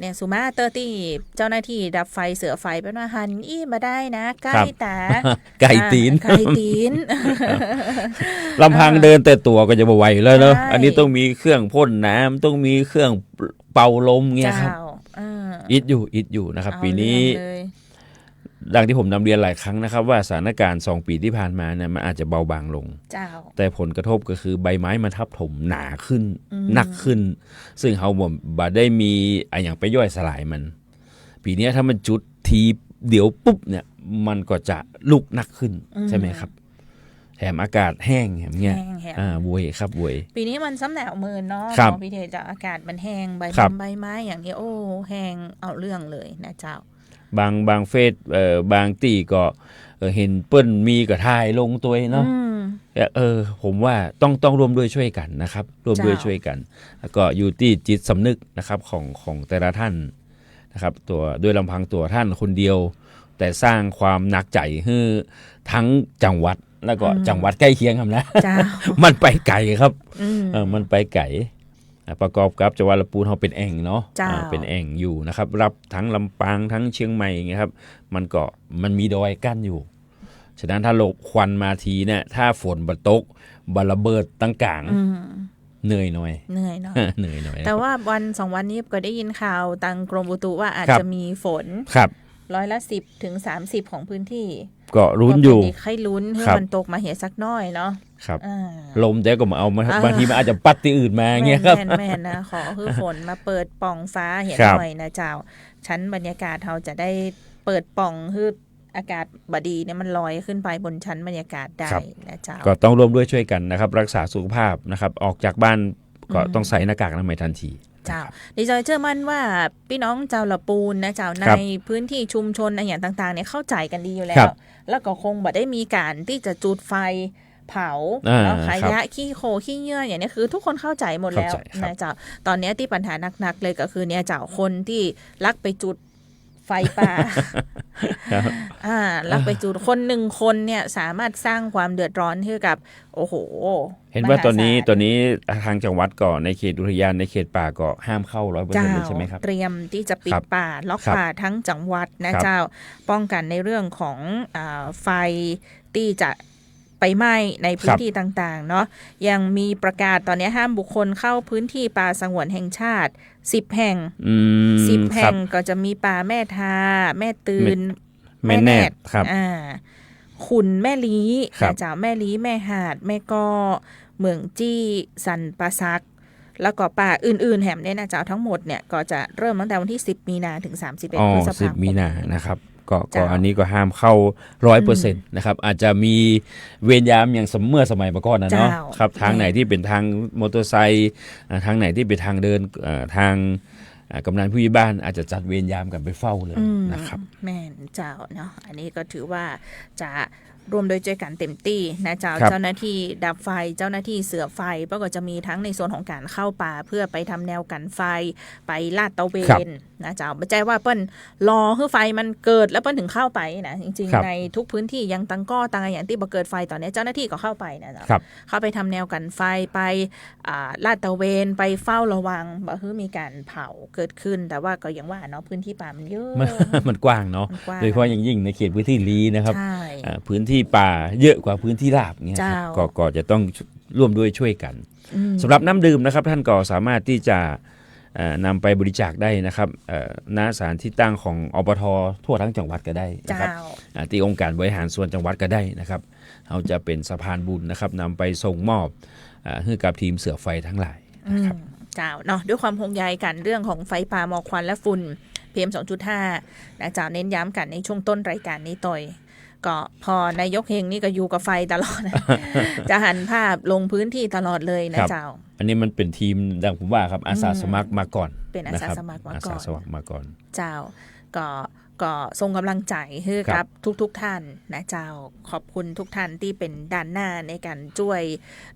เนี่ยสุมาเตอร์ตี้เจ้าหน้าที่ดับไฟเสือไฟเป็นว่าหันมาได้นะใกล้ตา ไก่ตีน ไก่ตีน ลำพังเดินแต่ตัวก็จะบ่ไหวแล้วเนาะ ใช่ อันนี้ต้องมีเครื่องพ่นน้ำต้องมีเครื่องเป่าลมเงี้ยครับ เจ้าอิดอยู่นะครับ เอา ปีนี้ เรื่องเลย ดังที่ผมนำเรียนหลายครั้งนะครับ ว่าสถานการณ์2 ปีที่ผ่านมาเนี่ยมันอาจจะเบาบางลง เจ้า แต่ผลกระทบก็คือใบไม้มันทับถมหนาขึ้นหนักขึ้น ซึ่งเขาบ่ได้มีอย่างไปย่อยสลายมัน ปีนี้ถ้ามันจุดทีเดี๋ยวปุ๊บเนี่ยมันก็จะลุกหนักขึ้นใช่ไหมครับแถมอากาศแห้งอย่างเงี้ย แห้ง บวยครับบวย ปีนี้มันซ้ำแหนวมืนเนาะ ครับ หมอพิเทศจากอากาศมันแห้งใบ ครับ ใบไม้อย่างนี้โอ้แห้งเอาเรื่องเลยนะเจ้า บางเฟสบางตีก็เห็นเปิ้นมีก็ถ่ายลงตัวเนาะผมว่าต้องร่วมด้วยช่วยกันนะครับร่วมด้วยช่วยกัน แล้วก็อยู่ที่จิตสำนึกนะครับของแต่ละท่านนะครับตัวด้วยลำพังตัวท่านคนเดียว แต่สร้างความหนักใจให้ทั้งจังหวัดแล้วก็จังหวัดใกล้เคียงครับนะ เจ้า มันไปไกลครับ อืม มันไปไกลประกอบกับจังหวัดลำพูนเราเป็นแอ่งเนาะ เจ้า เป็นแอ่งอยู่นะครับรับทั้งลำปางทั้งเชียงใหม่อย่างเงี้ยครับมันมีดอยกั้นอยู่ฉะนั้นถ้าลบควันมาทีเนี่ยถ้าฝนบตกบระเบิดตั้งกลาง เหนื่อยหน่อย เหนื่อยเนาะ เหนื่อยหน่อย แต่ว่าวัน2 วันนี้ก็ได้ยินข่าวทางกรมอุตุว่าอาจ ครับ จะมีฝน ครับ 10%ถึง 30%ของพื้นที่ ก็รุ้นอยู่ ก็เป็กให้ลุ้นให้ ครับ มันตกมาเหียสักหน้อยเนาะ ครับ อ่า ลมแต่ก็มาเอามา อ่า บางทีมันอาจจะปัดที่อื่นมาอย่างเงี้ยครับ แม่นนะขอคือฝนมาเปิดป่องฟ้าเห็น ครับ หน่อยนะเจ้าชั้นบรรยากาศเราจะได้เปิดป่องคืออากาศบดีเนี่ยมันลอยขึ้นไปบนชั้นบรรยากาศได้นะเจ้า ก็ต้องร่วมด้วยช่วยกันนะครับ รักษาสุขภาพนะครับออกจากบ้านก็ต้องใส่หน้ากากอนามัยทันที เจ้าดิฉันเชื่อมั่นว่าพี่น้องเจ้าละปูนนะเจ้าใน ครับ พื้นที่ชุมชนอะไรอย่างต่างๆเนี่ยเข้าใจกันดีอยู่แล้ ครั ว บ แล้วก็คงบ่ได้มีการที่จะจุดไฟเผา แล้วขยะขี้โคขี้เยื่ออย่างนี้คือทุกคนเข้าใจหมดแล้ว เข้าใจครับ นะเจ้าตอนนี้ที่ปัญหาหนักๆเลยก็คือเนี่ยเจ้าคนที่ลักไปจุดไฟป่า ครับ ลักไปจุดคนหนึ่งคนเนี่ยสามารถสร้างความเดือดร้อนให้กับโอ้โห เห็นว่าตอนนี้ มหศล ทางจังหวัดก็ในเขตอุทยานในเขตป่าก็ห้ามเข้า100%เลยใช่ไหมครับ เตรียมที่จะปิด ครับ ป่าล็อก ครับ ป่าทั้งจังหวัดนะครับ เจ้าป้องกันในเรื่องของไฟที่จะไปไหม้ในพื้นที่ต่างๆเนาะยังมีประกาศตอนนี้ห้ามบุคคลเข้าพื้นที่ป่าสงวนแห่งชาติ10 แห่ง 10 ค แห่ รับ งก็จะมีป่าแม่ทาแม่ตื่น แม่แนบครับ ขุนแม่ลี ครับ นะเจ้าแม่ลีแม่หาดแม่ก้อเมืองจี้สันปะซัก แล้วก็ป่าอื่นๆแหมเนี่ยนะเจ้าทั้งหมดเนี่ยก็จะเริ่มตั้งแต่วันที่10 มีนาถึง31 พฤษภาคม 10 มีนานะครับก็ เจ้า อันนี้ก็ห้ามเข้า 100%นะครับอาจจะมีเวรยามอย่างเมื่อสมัยก่อนนะเนาะ เจ้า ครับทางไหนที่เป็นทางมอเตอร์ไซค์ทางไหนที่เป็นทางเดินทางกำนันผู้ใหญ่บ้านอาจจะจัดเวรยามกันไปเฝ้าเลยนะครับ แม่นเจ้าเนาะอันนี้ก็ถือว่าจะรวมโดยใจกันเต็มที่นะเจ้า ครับ เจ้าหน้าที่ดับไฟเจ้าหน้าที่เสือไฟก็จะมีทั้งในส่วนของการเข้าป่าเพื่อไปทำแนวกันไฟไปลาดตระเว ครับ นนะเจ้าไม่ใช่ว่าเปิ้นรอให้ไฟมันเกิดแล้วเปิ้นถึงเข้าไปนะจริง ครับ ๆในทุกพื้นที่ยังตังก้อตังอะไรอย่างที่บ่เกิดไฟตอนนี้เจ้าหน้าที่ก็เข้าไปนะเจ้า ครับ เข้าไปทำแนวกันไฟไปลาดตระเวนไปเฝ้าระวังบ่คือมีการเผาเกิดขึ้นแต่ว่าก็ยังว่าเนาะพื้นที่ป่ามันเยอะ มันกว้างเนาะ มันกว้าง โดยเฉพาะอย่างยิ่งในเขตพื้นที่ลีนะครับ ใช่ พื้นที่ป่าเยอะกว่าพื้นที่ราบเนี่ยครับ เจ้า ก็จะต้องร่วมด้วยช่วยกัน สำหรับน้ำดื่มนะครับท่านก็สามารถที่จะนำไปบริจาคได้นะครับณสถานที่ตั้งของอปททั่วทั้งจังหวัดก็ได้นะครับ เจ้า ที่องค์การบริหารส่วนจังหวัดก็ได้นะครับเราจะเป็นสะพานบุญนะครับนำไปส่งมอบให้กับทีมเสือไฟทั้งหลายนะครับ เจ้าเนาะด้วยความห่วงใยกันเรื่องของไฟป่าหมอกควันและฝุ่น PM 2.5นะเจ้าเน้นย้ำกันในช่วงต้นรายการนี้ต่อยก็พอนายกเฮงนี่ก็อยู่กับไฟตลอด จะหันภาพลงพื้นที่ตลอดเลยนะครับ เจ้า อันนี้มันเป็นทีมดังผมว่าครับอาสาสมัครมาก่อน เป็นอาสา ะครับ สมัครมาก่อน อาสาสมัครมาก่อน เจ้าก็ส่งกำลังใจให้ ครั กับบ ทุกท่านนะเจ้าขอบคุณทุกท่านที่เป็นด่านหน้าในการช่วย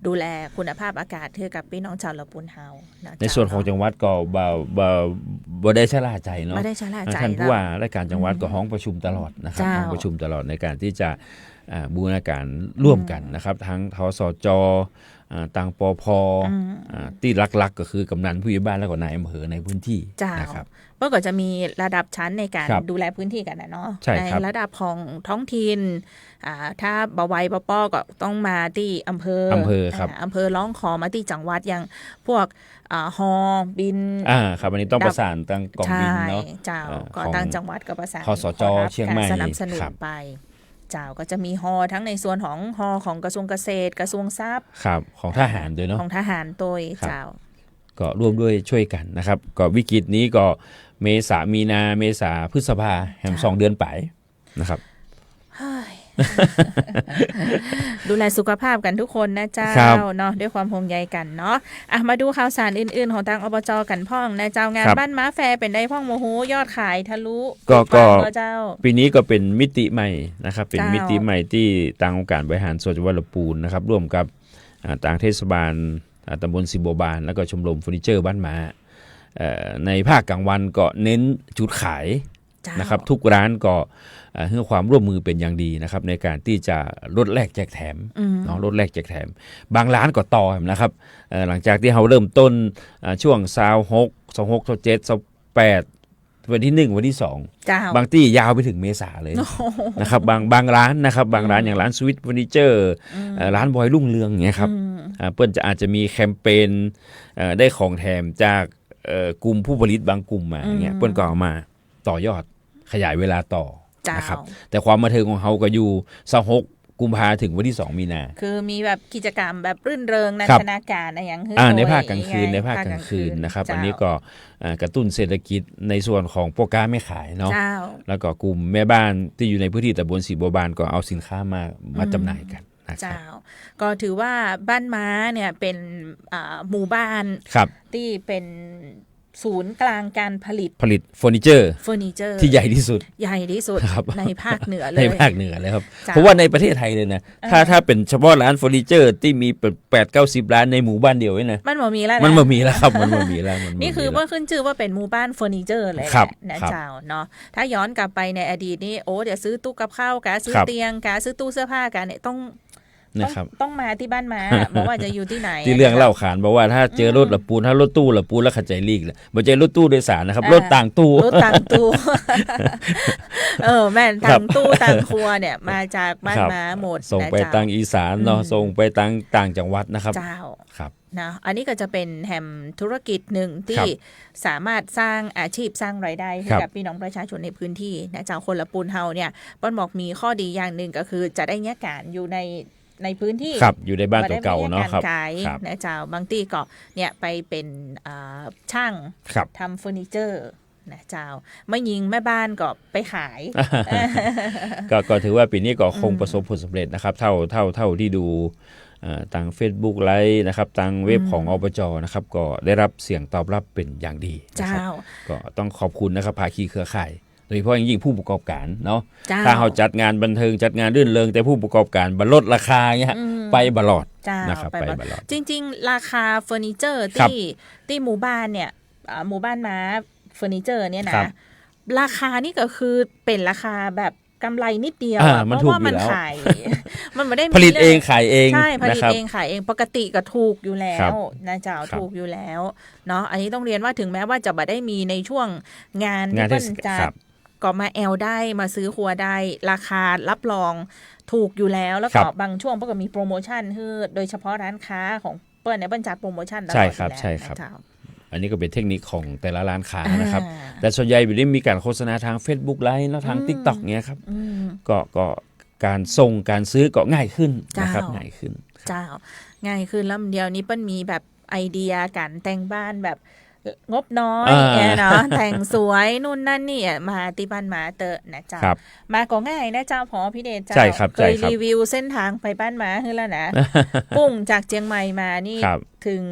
ดูแลคุณภาพอากาศให้กับพี่น้องชาวละปูนเฮานะ ในส่วนของจังหวัดก็บ่ได้ชะล่าใจเนาะ ไม่ได้ชะล่าใจ ท่านผู้ แล้ว ว่าราชการจังหวัดก็ห้องประชุมตลอดนะครับ เจ้า ห้องประชุมตลอดในการที่จะบูรณาการร่วมกันนะครับทั้งทสจต่างปพที่หลักๆก็คือกำนันผู้ใหญ่บ้านแล้วก็นายอำเภอในพื้นที่ เจ้า นะครับ เมื่อก่อนจะมีระดับชั้นในการ ครับ ดูแลพื้นที่กันนะเนาะ ใช่ครับ ระดับของท้องถิ่นถ้าบวายปอก็ต้องมาที่อำเภอ อำเภอครับ อำเภอร้องขอมาที่จังหวัดอย่างพวกฮอบิน ครับอันนี้ต้องประสานตั้งกองบินเนาะ ใช่เจ้าก็ ของ ตั้งจังหวัดก็ประสาน คสจ ขอรับ เชียงใหม่ การสนับสนุน ครับ ไป เจ้าก็จะมีฮอทั้งในส่วนของฮอของกระทรวงเกษตร กระทรวงทรัพย์ ครับของทหารด้วยเนาะ ของทหารโดย ครับ เจ้า ก็ร่วมด้วยช่วยกันนะครับก็วิกฤตนี้ก็เมษามีนาเมษาพฤษภาแห่ง จ้ะ 2 เดือนไปนะครับ เฮ้ย ดูแลสุขภาพกันทุกคนนะเจ้า ครับ เนาะด้วยความห่วงใยกันเนาะมาดูข่าวสารอื่นๆของทางอบจกันพ่องนะเจ้างานบ้านม้าแฟร์เป็นได้พ่องโมโหยอดขายทะลุ ก็ ฟังแล้วเจ้า ปีนี้ก็เป็นมิติใหม่นะครับเป็น เจ้า มิติใหม่ที่ทางองค์การบริหารส่วนจังหวัดลำพูนนะครับร่วมกับทางเทศบาลตำบลสิบัวบานแล้วก็ชมรมเฟอร์นิเจอร์บ้านม้าในภาคกลางวันก็เน้นจุดขาย เจ้า นะครับทุกร้านก็ให้ความร่วมมือเป็นอย่างดีนะครับในการที่จะลดแลกแจกแถมเนาะลดแลกแจกแถม บางร้านก็ต่อนะครับหลังจากที่เราเริ่มต้นช่วง26 26 27 28วันที่1วันที่2 เจ้า บางที่ยาวไปถึงเมษาเลยนะครับบางร้านนะครับบางร้านอย่างร้านสวิตเฟอร์นิเจอร์ร้านบอยรุ่งเรืองอย่างเงี้ยครับเปิ้ลจะอาจจะมีแคมเปญได้ของแถมจากกลุ่มผู้ผลิตบางกลุ่มมาอย่างเงี้ยเปิ้ลก็เอามาต่อยอดขยายเวลาต่อ เจ้า นะครับแต่ความบันเทิงของเขาก็อยู่26กุมภาถึงวันที่2มีนา คือมีแบบกิจกรรมแบบรื่นเริงนั ครับ นทนาการอะไรอย่าง ในภาคกลางคืนในภาคกลางคืนนะครับ เจ้า อันนี้ก็กระตุ้นเศรษฐกิจในส่วนของโปรการไม่ขายเนาะ เจ้า แล้วก็กลุ่มแม่บ้านที่อยู่ในพื้นที่ตำบลศรีบัวบานก็เอาสินค้ามาจำหน่ายกันนะครั เจ้า บ ก็ถือว่าบ้านม้าเนี่ยเป็นหมู่บ้าน ครับ ที่เป็นศูนย์กลางการผลิต ผลิตเฟอร์นิเจอร์ เฟอร์นิเจอร์ ที่ใหญ่ที่สุด ใหญ่ที่สุด ครับ ในภาคเหนือเลย ในภาคเหนือเลยครับ จ้ะ เพราะว่าในประเทศไทยเลยนะถ้าเป็นเฉพาะร้านเฟอร์นิเจอร์ที่มี8-90 ร้านในหมู่บ้านเดียวเนี่ยนะ มันบ่มีแล้วนะ มันมามีแล้วครับมันมามีแล้วมัน นี่คือ ว่า ว่าขึ้นชื่อว่าเป็นหมู่บ้านเฟอร์นิเจอร์เลยแห ครั ละ บ นะครับ เจ้าเนาะถ้าย้อนกลับไปในอดีตนี่โอ้เดี๋ยวซื้อตู้กับข้าวกะซื้อ ครับ เตียงกะซื้อตู้เสื้อผ้ากันเนี่ยต้อง นะครับ ต้องมาที่บ้านม้าบอกว่าจะอยู่ที่ไหน ที่เรื่องเล่าขานบอกว่าถ้าเจอรถละปูนถ้ารถตู้ละปูนแล้วขัดใจลีกเลยบ่ใช่รถตู้โดยสารนะครับรถต่างตู้ รถต่างตู้ แม่น ครั ต่า บ งตู้ต่างครัวเนี่ยมาจากบ้าน ครับ ม้าหมด ส่งไป นะเจ้ ทางอีสานเนาะส่งไปต่างจังหวัดนะครับ เจ้า ครับ นะอันนี้ก็จะเป็นแห่มธุรกิจหนึ่ง ค ที่ รับ สามารถสร้างอาชีพสร้างรายได้ให้ ครับ กับพี่น้องประชาชนในพื้นที่นะเจ้าคนละปูนเฮาเนี่ยป้อนบอกมีข้อดีอย่างหนึ่งก็คือจะได้เนี่ยการอยู่ในพื้นที่ ครับอยู่ในบ้านตัวเก่า บ่ได้ เนาะ มี ครับ กรขาย ครับ นะเจ้าบางที่ก็เนี่ยไปเป็นช่าง ครับ ทำเฟอร์นิเจอร์นะเจ้าไม่ยิงแม่บ้านก็ไปขาย ก็ถือว่าปีนี้ก็คงประสบผลสำเร็จนะครับเท่าที่ดูทาง Facebook ไลฟ์นะครับทางเว็บของอบจนะครับก็ได้รับเสียงตอบรับเป็นอย่างดีนะ เจ้า ครับก็ต้องขอบคุณนะครับภาคีเครือข่ายโดยเฉพาะอย่างยิ่งผู้ประกอบการเนาะ เจ้า ถ้าเขาจัดงานบันเทิงจัดงานรื่นเริงแต่ผู้ประกอบการบัลดราคาเงี้ยไปบลอด เจ้า นะครับไป บ่ บลอด จริง ๆ ราคาเฟอร์นิเจอร์ ครับ ที่หมู่บ้านเนี่ยหมู่บ้านม้าเฟอร์นิเจอร์เนี่ย ครั นะ บ ราคานี่ก็คือเป็นราคาแบบกำไรนิดเดียว อ่า อะ มัน เพราะว่า ถูกอยู่ มัน แล้ว ขาย มันไม่ได้มี ผลิตเองขายเอง ใช่ผลิ นะ ต ครับ เองขายเองปกติก็ถูกอยู่แล้ ครั ว บ นะเจ้า ครับ ถูกอยู่แล้วเนาะอันนี้ต้องเรียนว่าถึงแม้ว่าจะไม่ได้มีในช่วงงาน งาน ที่เปิ้ล เทศ จั ครั ด บ ก็มาแอลได้มาซื้อครัวได้ ราคารับรองถูกอยู่แล้วแล้ว ครั ก็ บ บางช่วงเปิ้ลก็มีโปรโมชั่นคือโดยเฉพาะร้านค้าของเปิ้ลเนี่ยเปิ้ลจัดโปรโมชั่นตลอด ใช่ครับ อยู่แล้ว ใช่ครับ นะเจ้า อันนี้ก็เป็นเทคนิคของแต่ละร้านค้านะครับ อ่า แต่ส่วนใหญ่อยู่ได้มีการโฆษณาทาง Facebook ไลฟ์แล้วทาง TikTok เงี้ยครับ อืม ก็การส่งการซื้อก็ง่ายขึ้นนะครับ เจ้า ง่ายขึ้น เจ้าง่ายขึ้นแล้วเดียวนี้เปิ้ลมีแบบไอเดียการแต่งบ้านแบบงบน้อย อ่า เนี่ยเนาะ แต่งสวยนู่นนั่นนี่มาที่บ้านมาเตอะนะเจ้า ครับ มาก็ง่ายนะเจ้าพอพี่เดชเจ้า ใช่ครับ เค ใช่ ย ครับ รีวิวเส้นทางไปบ้านหมาขึ้นแล้ว นะ ปุ้งจากเจียงใหม่มานี่ ครับ ถึง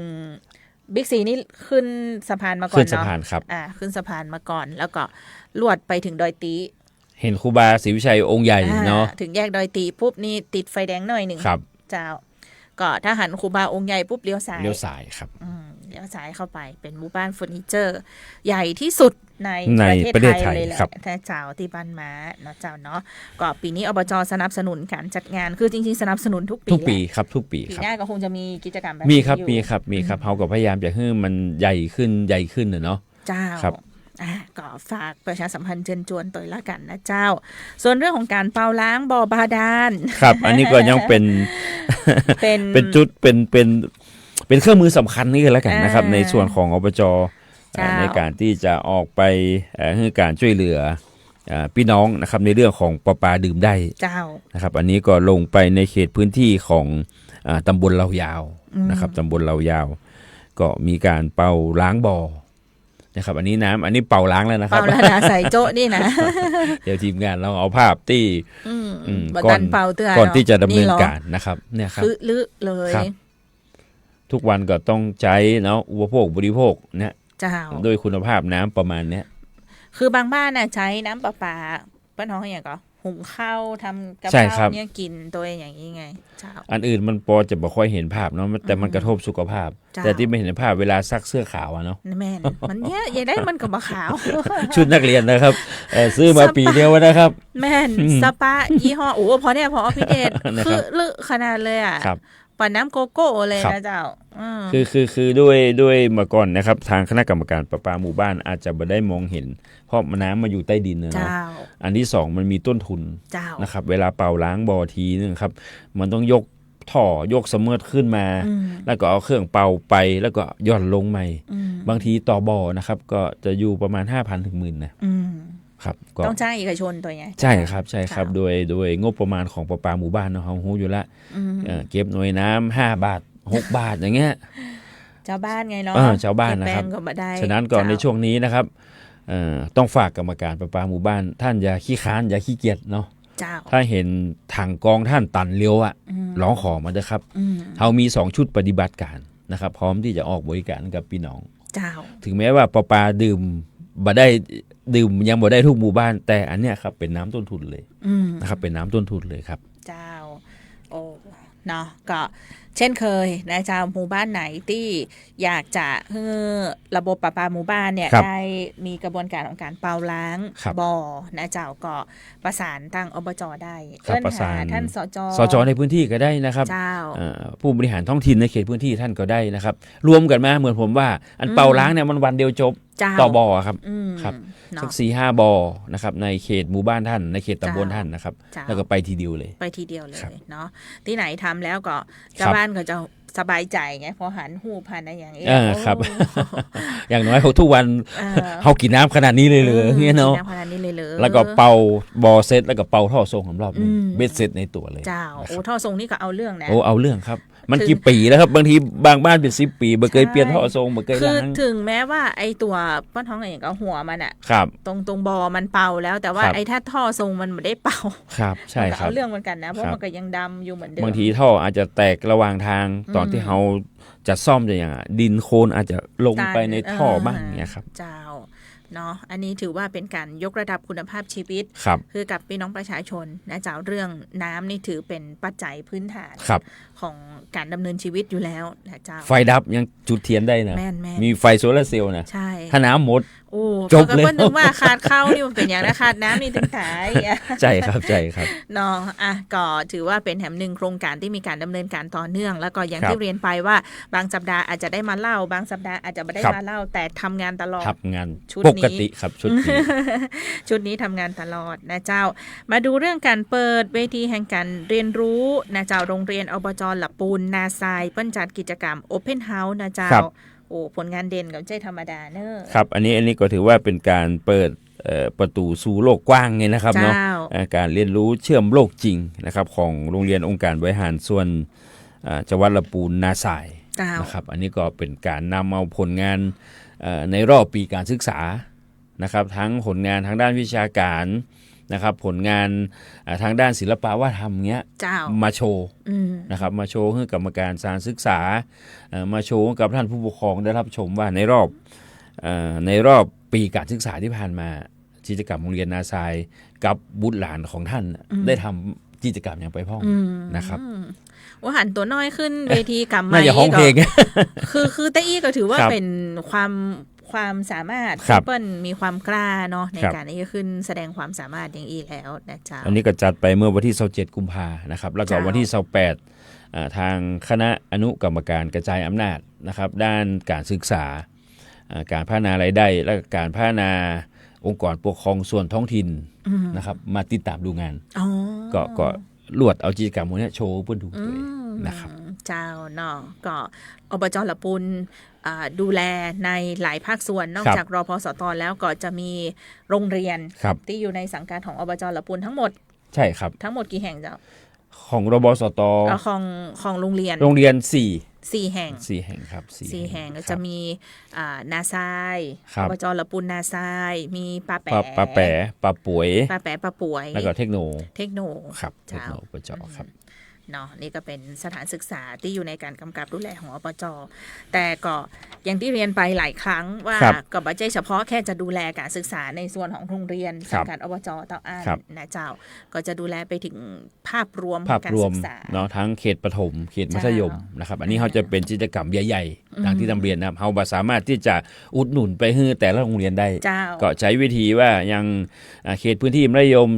บิ๊กซีนี่ขึ้นสะพานมาก่อ ขึ้ น นสะ เนาะ พานครับ ขึ้นสะพานมาก่อน แล้วก็ลวดไปถึงดอยตี เห็นครูบาศรีวิชัยองค์ใหญ่เนาะ ถึงแยกดอยตีปุ๊บนี่ติดไฟแดงหน่อยหนึ่ง ครับ เจ้า ก็ถ้าหันครูบาองค์ใหญ่ปุ๊บเลี้ยวซ้าย เลี้ยวซ้ายครับ เลี้ยวซ้ายเข้าไปเป็นหมู่บ้านเฟอร์นิเจอร์ ใหญ่ที่สุดใน ใน ป ประ ระ เท เท ศ ศ ไท ไท ย ย เลยแหละ ครับ แต่เจ้าที่บ้านม้าเนาะเจ้าเนาะก็ปีนี้อบจสนับสนุนการจัดงานคือจริงๆสนับสนุนทุกปี ทุกปี แหละ ครับทุกปี ปี ครับ หน้าก็คงจะมีกิจกรรมแบบ มี นี้ ครับ อยู่ มีครับเฮาก็พยายามจะให้มันใหญ่ขึ้นเนาะ เจ้า ครับ ก็ฝากประชาสัมพันธ์เชิญชวนตัวละกันนะเจ้า ส่วนเรื่องของการเป่าล้างบ่อบาดาล ครับ อันนี้ก็ยังเป็น เป็นจุดเป็นเครื่องมือสำคัญนี่กันแล้วกันนะครับ ในส่วนของอบจ เจ้า ในการที่จะออกไปให้การช่วยเหลือพี่น้องนะครับในเรื่องของประปาดื่มได้ เจ้า นะครับ อันนี้ก็ลงไปในเขตพื้นที่ของตำบลเหล่ายาวนะครับตำบลเหล่ายาว ก็มีการเป่าล้างบ่อนะครับ อันนี้เป่าล้างแล้วนะครับ เป่าแล้วนะใส่โจ๊ะนี่นะ เดี๋ยวทีมงานเราเอาภาพที่ บัดดันเป่าเตือน ก่อนที่จะดำเนิน หรอ การนะครับเนี่ยครับ คือลึเลย ครับ ทุกวันก็ต้องใช้เนาะอุปโภคบริโภคเนี่ย เจ้า ด้วยคุณภาพน้ำประมาณเนี้ย คือบางบ้านน่ะใช้น้ำประปาป้าน้องอย่างก็หุงข้าวทำกับ ใช่ครั ข้าว บ เนี่ยกินตัวอย่างนี้ไงเจ้า อันอื่นมันพอจะบ่ค่อยเห็นภาพเนาะแต่มันกระทบสุขภาพ จ้ะ แต่ที่ไม่เห็นภาพเวลาซักเสื้อขาวอะเนาะ แม่นมันเนี้ยยังได้มันกับมะขาว ชุดนักเรียนนะครับซื้อมาปีเดียวนะครับ แม่นสปายี่ห้อโอ้พอเนี่ยพอพี่เดช นะครับ คือลึขนาดเลยอ่ะ ครับ ปั่นน้ำโกโก้เลย ครับ นะเจ้าม คือด้วยเมื่อก่อนนะครับ ทางคณะกรรมการประปาหมู่บ้านอาจจะไม่ได้มองเห็น เพราะน้ำมาอยู่ใต้ดินนะเนาะ เจ้า อันที่สองมันมีต้นทุน เจ้า นะครับเวลาเป่าล้างบ่อทีนึงครับ มันต้องยกท่อยกเสมอขึ้นมา แล้วก็เอาเครื่องเป่าไปแล้วก็ย่อนลงใหม่ บางทีต่อบ่อนะครับ ก็จะอยู่ประมาณ 5,000 ถึง 10,000นะ อืม ครับก็ ต้องจ้างเอกชนตัวไง ใช่ครับใช่ครับ ค่ะ โดยงบประมาณของประปาหมู่บ้านเนาะเขารู้อยู่ละ อืม เก็บหน่วยน้ำ5 บาท 6 บาทอย่างเงี้ย ชาวบ้านไงเนาะ ชาวบ้านนะครับ เก็แปลงก็บ่ได้ ฉะนั้นก่อนใน เจ้า ช่วงนี้นะครับต้องฝากกรรมการประปาหมู่บ้าน ท่านอย่าขี้ค้านอย่าขี้เกียจเนาะ เจ้า ถ้าเห็นถังกองท่านตันเร็วอะ อืม ร้องขอมาเด้อครับ อืม เรามี2ชุดปฏิบัติการนะครับพร้อมที่จะออกบริการกับพี่น้อง เจ้า ถึงแม้ว่าประปาดื่มบ่ได้ดื่มยังบ่ได้ทุกหมู่บ้าน แต่อันเนี้ยครับเป็นน้ำต้นทุนเลย อืม นะครับเป็นน้ำต้นทุนเลยครับ เจ้าโอ้เนาะก็เช่นเคยนะเจ้าหมู่บ้านไหนที่อยากจะให้ระบบประปาหมู่บ้านเนี่ย ครับ ได้มีกระบวนการของการเป่าล้าง ครับ บ่อนะเจ้าก็ประสานทางอบจได้ ครับ เอิ้น ประสา หาน ท่านสจ สจในพื้นที่ก็ได้นะครับ เจ้า ผู้บริหารท้องถิ่นในเขตพื้นที่ท่านก็ได้นะครับ รวมกันมาเหมือนผมว่าอันเป่าล้างเนี่ยมันวันเดียวจบ เจ้า ต่อบ่อครับ อืม ครับ เนาะ สัก4-5บ่อนะครับในเขตหมู่บ้านท่านในเขตตำบล เจ้า ท่านนะครับ เจ้า แล้วก็ไปทีเดียวเลย ไปทีเดียวเลย ครับ เนาะที่ไหนทำแล้วก็ชาวบ้านก็จะสบายใจไงพอหันหูผ่านอะไรอย่างเงี้ย ครับ โอ้ อย่างน้อยเขาทุกวัน เออ เขากินน้ำขนาดนี้เลยเหรอเงี้ยเนาะ ขนาดนี้เลยเหรอ แล้วก็เป่าบอเซตแล้วก็เป่าท่อทรงของรอบหนึง อืม เบ็ดเสร็จในตัวเลย เจ้า นะค โอ้ รับ ท่อทรงนี่ก็เอาเรื่องนะ โอ้เอาเรื่องครับ มัน คือ กี่ปีแล้วครับบางทีบางบ้านเป็น10 ปีบ่เคยเปลี่ยนท่อทรงบ่เคย คือ ล้าง ถึงแม้ว่าไอตัวป้อนท้องอย่างกับหัวมันอะ ครับ ตรงบอมันเป่าแล้วแต่ว่า ครับ ไอถ้าท่อทรงมันไม่ได้เป่า ครับใช่ มันก็ ครับ เอาเรื่องเหมือนกันนะเพราะ ครับ มันก็ยังดำอยู่เหมือนเดิม บางทีท่ออาจจะแตกระหว่างทางตอน อืม ที่เขาจะซ่อมจะอย่างอะดินโคลนอาจจะลงไปในท่อบ้างเงี้ยครับ เจ้าเนาะอันนี้ถือว่าเป็นการยกระดับคุณภาพชีวิต ครับ คือกับพี่น้องประชาชนนะเจ้าเรื่องน้ำนี่ถือเป็นปัจจัยพื้นฐาน ครับ ของการดำเนินชีวิตอยู่แล้วนะเจ้า ไฟดับยังจุดเทียนได้นะ แม่น มีไฟโซลาร์เซลล์นะ ใช่ ถ้าน้ำหมด โอ้ จบเลย ก็นึกว่าขาดข้าวนี่มันเป็นอย่างนะขาดน้ำนี่ถึงตาย ใช่ครับใช่ครับ เนาะอ่ะก็ถือว่าเป็นแถมหนึ่งโครงการที่มีการดำเนินการต่อเนื่อง แล้วก็อย่าง ครับ ที่เรียนไปว่าบางสัปดาห์อาจจะได้มาเล่า บางสัปดาห์อาจจะไม่ได้ ครับ มาเล่า แต่ทำงานตลอด ทำงาน ชุด ป นี้ กติครับชุดนี้ ชุดนี้ทำงานตลอดนะเจ้า มาดูเรื่องการเปิดเวทีแห่งการเรียนรู้นะเจ้าโรงเรียนอบจหลับปูนนาทรายเปิ้นจัดกิจกรรม Open House นะเจ้า ครับ โอ้ผลงานเด่นกับใจธรรมดาเนอะ ครับอันนี้ก็ถือว่าเป็นการเปิดประตูสู่โลกกว้างไงนะครับเนาะ เจ้า การเรียนรู้เชื่อมโลกจริงนะครับของโรงเรียนองค์การบริหารส่วนจังหวัดลำพูนนาสาย เจ้า นะครับอันนี้ก็เป็นการนำเอาผลงานในรอบปีการศึกษานะครับทั้งผลงานทางด้านวิชาการนะครับผลงานทางด้านศิลปวัฒนธรรมเงี้ย เจ้า มาโชว์ อืม นะครับมาโชว์ให้กรรมการสถานศึกษามาโชว์ให้กับท่านผู้ปกครองได้รับชมว่าในรอบปีการศึกษาที่ผ่านมากิจกรรมโรงเรียนนาทรายกับบุตรหลานของท่าน ได้ทำกิจกรรมอย่างไปพ้อง อืม นะครับ ว่าหันตัวน้อยขึ้นเวทีกรรม น่าจะห้องเพลง คือแต่อี้ก็ถือว่า ครับ เป็นความสามารถ ครับ เปิ้ลมีความกล้าเนาะใน ครับ การที่จะขึ้นแสดงความสามารถอย่างอี้แล้วนะจ๊ะ อันนี้ก็จัดไปเมื่อวันที่27กุมภานะครับแล้วก็ เจ้า วันที่28ทางคณะอนุกรรมการกระจายอำนาจนะครับด้านการศึกษาการพัฒนารายได้และการพัฒนาองค์กรปกครองส่วนท้องถิ่น อืม นะครับมาติดตามดูงาน อ๋อ ก็ลวดเอากิจกรรมพวกนี้โชว์เพื่อนดูตัวเองนะครับ เจ้าเนาะก็อบจละปุนดูแลในหลายภาคส่วนนอก ครับ จากรพสตแล้วก็จะมีโรงเรียน ครับ ที่อยู่ในสังกัดของอบจละปุนทั้งหมด ใช่ครับ ทั้งหมดกี่แห่งเจ้า ของรบสต ของโรงเรียน โรงเรียน4 แห่ง 4แห่งครับ 4 แห่งก็ ครับ จะมีนาทราย ครับ อบจละปุนนาทรายมีปาแปะ ปลาแปะปลาป่วย ปาแปะปาป่วย แล้วก็เทคโน เทคโน ครับเทค เจ้า โนปจครับ เนาะนี่ก็เป็นสถานศึกษาที่อยู่ในการกำกับดูแลของอบจแต่ก็อย่างที่เรียนไปหลายครั้งว่า ครับ ก็ไม่ใช่เฉพาะแค่จะดูแลการศึกษาในส่วนของโรงเรียน ครั สั บ งกัดอบจเต้าอ้าน ครับ นะเจ้าก็จะดูแลไปถึงภาพรวมข ภา อ พ งการ รว ศึ ม กษา เนาะทั้งเขตประถมเขตมัธยมนะครับอันนี้ อ่า เขาจะเป็นกิจกรรมใหญ่ๆดังที่ อืม นำเรียนนะครับเขาบ่สามารถที่จะอุดหนุนไปให้แต่ละโรงเรียนได้ เจ้า ก็ใช้วิธีว่ายังเขตพื้นที่มัธยม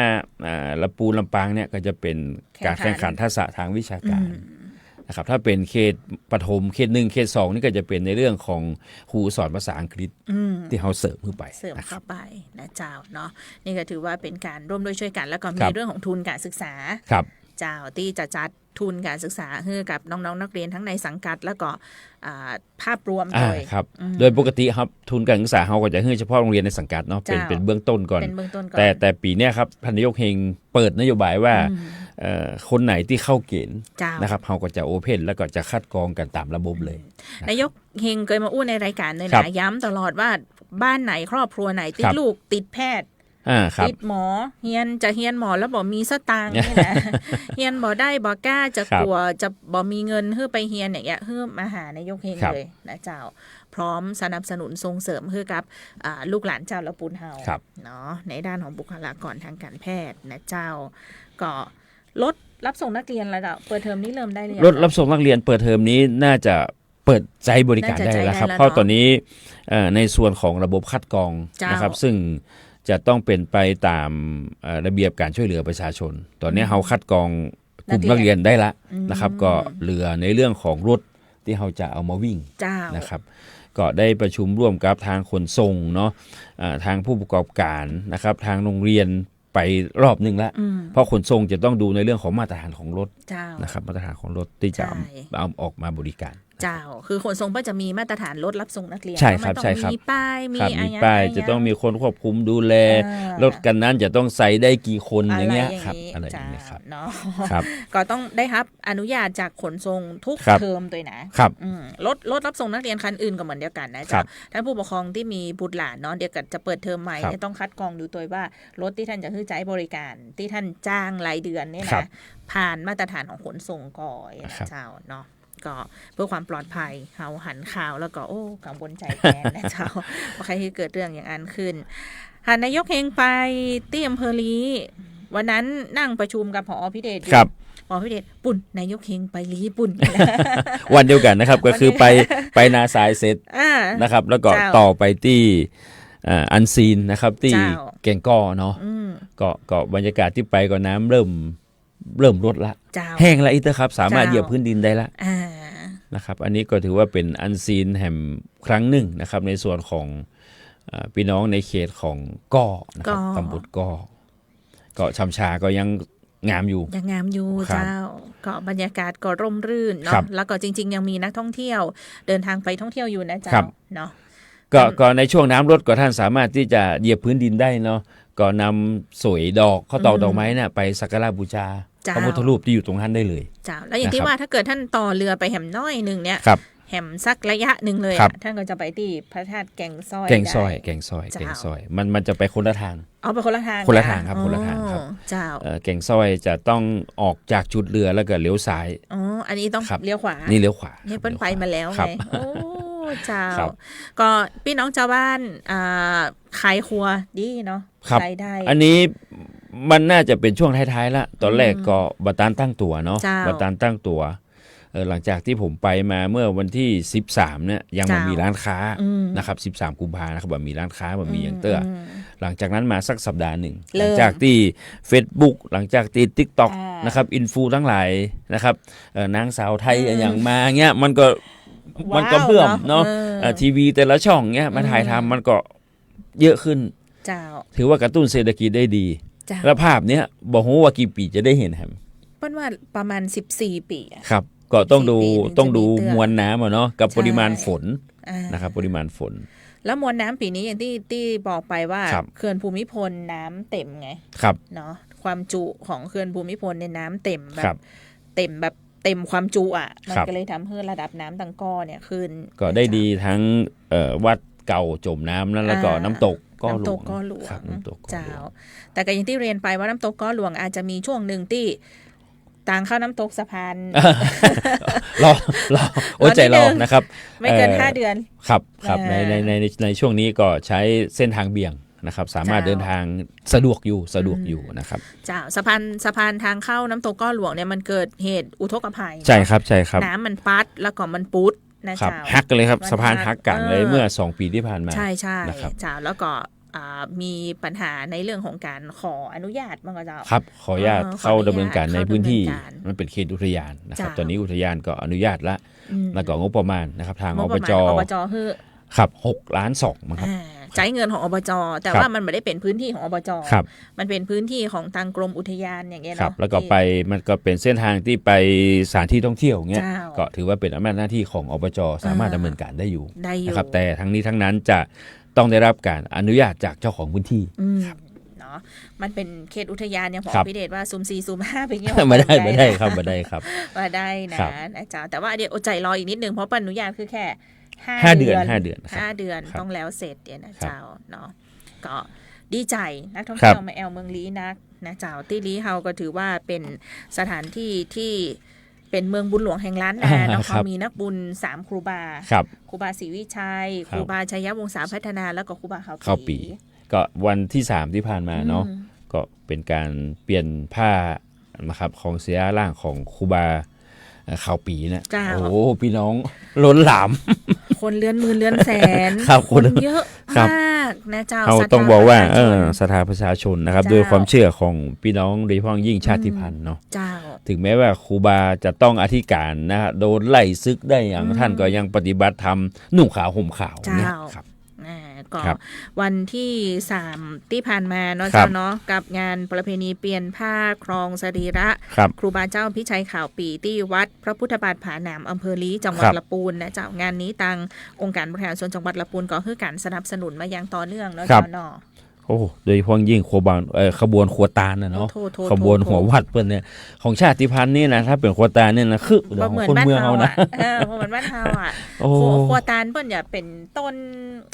35ลำปูนลำปางเนี่ยก็จะเป็นการแข่งขันทักษะทางวิชาการนะครับถ้าเป็นเขตประถมเขต1เขต2นี่ก็จะเป็นในเรื่องของครูสอนภาษาอังกฤษ อืม ที่เขาเสริมขึ้นไป เสริม นะครับ เข้าไปนะเจ้าเนาะนี่ก็ถือว่าเป็นการร่วมด้วยช่วยกัน แล้วก็ ค มี รับ เรื่องของทุนการศึกษา ครับ เจ้าที่จะจัด ทุนการศึกษาให้กับน้องๆนักเรียนทั้งในสังกัดแล้วก็ภาพรวมเลย ครับโดยปกติครับทุนการศึกษาเขาก็จะให้เฉพาะโรงเรียนในสังกัดเนาะเป็นเบื้องต้นก่อน เป็นเบื้องต้นก่อน แต่ปีเนี้ยครับท่านนายกเฮงเปิดนโยบายว่าคนไหนที่เข้าเกณฑ์ เจ้าน นะครับเขาก็จะโอเพนแล้วก็จะคัดกรองกันตามระบบเลย นายกเฮงเคยมาอู้ในรายการเลย ครั นะ บ ย้ำตลอดว่าบ้านไหนครอบครัวไหนติ ค ด รับ ลูกติดแพทย์ ครับ ติดหมอเฮียนหมอแล้วบอกมีสตางค์นี่นะ เฮียนบ่ได้บ่กล้าจะ ครับ กลัวจะบ่มีเงินเพื่อไปเฮียนอย่างเงี้ยเพื่อมาหานายกเฮง ครับ เลยนะเจ้าพร้อมสนับสนุนส่งเสริมเพื่อกับลูกหลานเจ้าละปูนเฮา ครับ เนาะในด้านของบุคลากรทางการแพทย์นะเจ้าก็ลดรับส่งนักเรียนแล้วเจ้าเปิดเทอมนี้เริ่มได้เลยง รถรับส่งนักเรียนเปิดเทอมนี้น่าจะเปิดใจบริการได้แล้วครับ น่าจะใจได้แล้ว เพราะตอนนี้ในส่วนของระบบคัดกรอง เจ้าน นะครับซึ่งจะต้องเป็นไปตามระเบียบการช่วยเหลือประชาชน ตอนนี้เราคัดกรองกลุ่มนักเรียนได้ละนะครับก็เหลือในเรื่องของรถที่เราจะเอามาวิ่ง เจ้า นะครับก็ได้ประชุมร่วมกับทางขนส่งเนาะทางผู้ประกอบการนะครับทางโรงเรียนไปรอบหนึ่งแล้วเพราะขนส่งจะต้องดูในเรื่องของมาตรฐานของรถ เจ้า นะครับมาตรฐานของรถที่จะ ใช่ เอาออกมาบริการ เจ้าคือขนส่งก็จะมีมาตรฐานรถรับส่งนักเรียน ใช่ครับ ว่ามัน ใช่ครับ ต้องมีป้ายมี ครับ อะไร มีป้ายจะต้องมีคนควบคุมดูแล รถกันนั้นจะต้องใส่ได้กี่คนอย่างเงี้ยครับอะไรอย่างเงี้ยครับ เนาะ ครับ ก็ต้องได้รับอนุญาตจากขนส่งทุก ครับ เทอมด้วยนะครับ รถรับส่งนักเรียนคันอื่นก็เหมือนเดียวกันนะ ครั เจ้า บ ท่านผู้ปกครองที่มีบุตรหลานเนาะเดี๋ยวก็จะเปิดเทอมใหม่ ครับ เนี่ยต้องคัดกรองดูตัวว่ารถที่ท่านจะให้ใช้บริการที่ท่านจ้างรายเดือนเนี่ย ครั นะ บ ผ่านมาตรฐานของขนส่งก่อน ครับ เจ้าเนาะก็เพื่อความปลอดภัยเขาหันข่าวแล้วก็โอ้กังวลใจแทนนะเจ้า ว่าใครที่เกิดเรื่องอย่างนั้นขึ้นหานายกเฮงไปที่อำเภอลีวันนั้นนั่งประชุมกับผอ.พิเดชอยู่ ครับ ผอ.พิเดชปุ่นนายกเฮงไปลีปุ่น วันเดียวกันนะครับก็คือไปนาสายเสร็จ อ่า นะครับแล้วก็ เจ้า ต่อไปที่อันซีนนะครับที่ เจ้า แกงก้อเนาะ อืม ก็บรรยากาศที่ไปก็น้ำเริ่มลดละ เจ้า แห้งละอีกแล้วครับสามารถ เจ้า เหยียบพื้นดินได้ละ อ่า นะครับอันนี้ก็ถือว่าเป็นอันซีนแห่งครั้งหนึ่งนะครับในส่วนของพี่น้องในเขตของก้อนะครับตำบลก้อก็ชำชาก็ยังงามอยู่ ยังงามอยู่ ครับ เจ้าก็บรรยากาศก็ร่มรื่น ครั เนาะ บ แล้วก็จริง ๆ ยังมีนักท่องเที่ยวเดินทางไปท่องเที่ยวอยู่นะเจ้า ครับ เนาะ ก็ในช่วงน้ำลดก็ท่านสามารถที่จะเหยียบพื้นดินได้เนาะก็นำสวยดอกข้าวตอกดอกไม้เนี่ยไปสักการะบูชา เจ้า พระพุทธรูปที่อยู่ตรงนั้นได้เลย เจ้าแล้วอย่างที่ นะครับ ว่าถ้าเกิดท่านต่อเรือไปแหมน้อยหนึ่งเนี่ย ครับ แหมสักระยะหนึ่งเลย ครับ ท่านก็จะไปที่พระธาตุแก่งซอย แกงซอย ได้ แกงซอย เจ้า แกงซอยมันจะไปคนละทาง เอาไปคนละทาง คนละทางครับคนละทางครับ อ๋อเจ้า แกงซอยจะต้องออกจากจุดเรือแล้วก็เลี้ยวซ้าย อ๋ออันนี้ต้อง ครับ เลี้ยวขวา นี่เลี้ยวขวา นี่เปิ้ลไปมาแล้ว ครั ไง บ โอ้เจ้า ครับ ก็พี่น้องชาวบ้านขายครัวดีเนาะ ครับ รายได้ อันนี้มันน่าจะเป็นช่วงท้ายๆละตอนแรกก็บัตตานตั้งตัวเนาะ เจ้า บัตตานตั้งตัวหลังจากที่ผมไปมาเมื่อวันที่ 13เนี่ยยังมา เจ้ามี มีร้านค้า อืม นะครับ13กุมภานะครับบ่มีร้านค้าบ่มีอย่างเตอร์ ม หลังจากนั้นมาสักสัปดาห์หนึ่ง เริ่ หลั ม งจากที่ Facebook หลังจากที่ TikTok อ่าน นะครับอินฟูทั้งหลายนะครับนางสาวไทย อืม อย่างมาเงี้ยมันก็ ว้าว มันก็เพิ่มเนาะ เออ ทีวีแต่ละช่องเงี้ยมาถ่ายทำมันก็เยอะขึ้น เจ้า ถือว่ากระตุ้นเศรษฐกิจได้ดี เจ้า แล้วภาพเนี้ยบอกว่ากี่ปีจะได้เห็นแฮม เปิ้ลว่าประมาณ14 ปีอะ ครับ ก็ต้องดู 4 ปีถึงจะ ต้องดู มีเตื้อ มวลน้ำอะเนาะกับ ใช่ ปริมาณฝน อ่า นะครับปริมาณฝน แล้วมวลน้ำปีนี้อย่างที่บอกไปว่า ครับ เขื่อนภูมิพลน้ำเต็มไง ครับ เนาะความจุของเขื่อนภูมิพลในยน้ำเต็มแบ ครับ บเต็มแบบเต็มความจุอ่ะมัน ครับ ก็เลยทำให้ระดับน้ำตังก้อเนี่ยขึ้น ก็ได้ดีทั้งวัดเก่าจมน้ำนั้นแล้วก็ อ่า น้ำตกก็หล น้ำต ว ก ง ก้อหลวง ครับน้ำตกก็หล เจ้า วง แต่ก็อย่างที่เรียนไปว่าน้ำตกก้อหลวงอาจจะมีช่วงหนึ่งที่ต่างเข้าน้ำตกสะพาน รอโอ้ใจรอ นิดนึง นะครับ ไม่เกิน5 เดือน ครับครับ อ่า ในช่วงนี้ก็ใช้เส้นทางเบี่ยงนะครับ สามารถ เจ้า เดินทางสะดวกอยู่นะครับ เจ้าสะพานทางเข้าน้ำตกก้อหลวงเนี่ยมันเกิดเหตุอุทกภัย ใช่ครับใช่ครับ น้ำมันปัดแล้วก็มันปุ๊ดนะครับ เจ้า ฮักเลยครับ มัน สะพานฮักกังเลย เออ เมื่อ2 ปีที่ผ่านมา ใช่ใช่ นะครับ เจ้าแล้วก็มีปัญหาในเรื่องของการขออนุญาตบ้างก็เจ้า ครับขออนุญาต ขอ เข้า อนุญาต ดำเนินการในพื้นที่ เข้าดำเนินการ มันเป็นเขตอุทยานนะครับ เจ้า ตอนนี้อุทยานก็อนุญาตละ อืม แล้วก็งบประมาณนะครับทาง ง อบ ประ จ มาณอบจคือ ครับ6.2 ล้านมั้งครับ อ่า ใช้เงินของอบจแต่ ครับ ว่ามันไม่ได้เป็นพื้นที่ของอบจ ครับ มันเป็นพื้นที่ของทางกรมอุทยานอย่างเงี้ย ครับ เนาะ แล้วก็ไปมันก็เป็นเส้นทางที่ไปสถานที่ท่องเที่ยวเงี้ย เจ้า ก็ถือว่าเป็นอำนาจหน้าที่ของอบจสามารถดำเนินการได้อยู่ ได้อยู่ นะครับแต่ทั้งนี้ทั้งนั้นจะต้องได้รับการอนุญาตจากเจ้าของพื้นที่ เนาะมันเป็นเขตอุทยานเนี่ยพอ ครับ พิเดชว่าซุ่ม4ซุ่ม5เป็นเงี้ย ไม่ได้ นะ ไม่ได้ครับไม่ได้ครับ ว่าได้นะครับ นะเจ้าแต่ว่าเดี๋ยวอดใจรออีกนิดนึงเพราะอนุญาตคือแค่ ห้า 5 เดื เดื อ อน น 5 เดือนครับ 5 เดือน ครับ ต้องแล้วเสร็จเนี่ยนะ ครับ เจ้าเนาะก็ดีใจนักท่อง ครั เที่ บ ยวมาแอลเมืองลี้นักนะเจ้าที่ลี้เฮาก็ถือว่าเป็นสถานที่ที่เป็นเมืองบุญหลวงแห่งล้านนาเนาะเขามีนักบุญ3ครูบา ครับ ครูบาศรีวิชัย ค ครับ รูบาชัยวงศาพัฒนาแล้วก็ครูบาเขา เข้าปี ก็วันที่ 3 ที่ผ่านมาเนาะก็เป็นการเปลี่ยนผ้านะครับของเสียร่างของครูบาข่าวปีเนี่ย เจ้า โอ้โหพี่น้องล้นหลาม คนเลื่อนหมื่นเลื่อนแสน ครับ คนเยอะ ครับ มากนะเจ้า เรา ศรัทธ ต้องบอกว่า ประชชน ศรัทธาประชาชนนะครับ เจ้า ด้วยความเชื่อของพี่น้องโดยเฉพาะยิ่งชาติพันธุ์เนาะ เจ้า ถึงแม้ว่าครูบาจะต้องอธิการนะฮะโดนไล่ซึกได้อย่างท่านก็ยังปฏิบัติธรรมนุ่งขาวห่มขาวเนี่ย เจ้า ครับ ก็ ครับ วันที่3ที่ผ่านมาเนาะ ครั เจ้า บ เนาะกับงานประเพณีเปลี่ยนผ้าครองสรีระ ครับ ครูบาเจ้าพิชัยข่าวปีที่วัดพระพุทธบาทผาหนามอำเภอลี้จังหวัด ครับ ละปูนนะเจ้างานนี้ทางองค์การบริหารส่วนจังหวัดละปูนก็คือการสนับสนุนมาอย่างต่อเนื่องเนาะ ครับ เจ้าเนาะ โอ้โดยเฉพาะยิ่งขบวนขวตาลนะเนาะ โถ ขบวนหัววัดเปิ้นเนี่ยของชาติพันธุ์นี่นะถ้าเป็นขวตาลเนี่ยนะคือ บ่ ของ เหมือน คน บ้าน เมือง เฮา เอานะ อ่ะบ่เหมือนบ้านเฮาอ่ะ โอ้ ครัวตาลเปิ้นอย่าเป็นต้น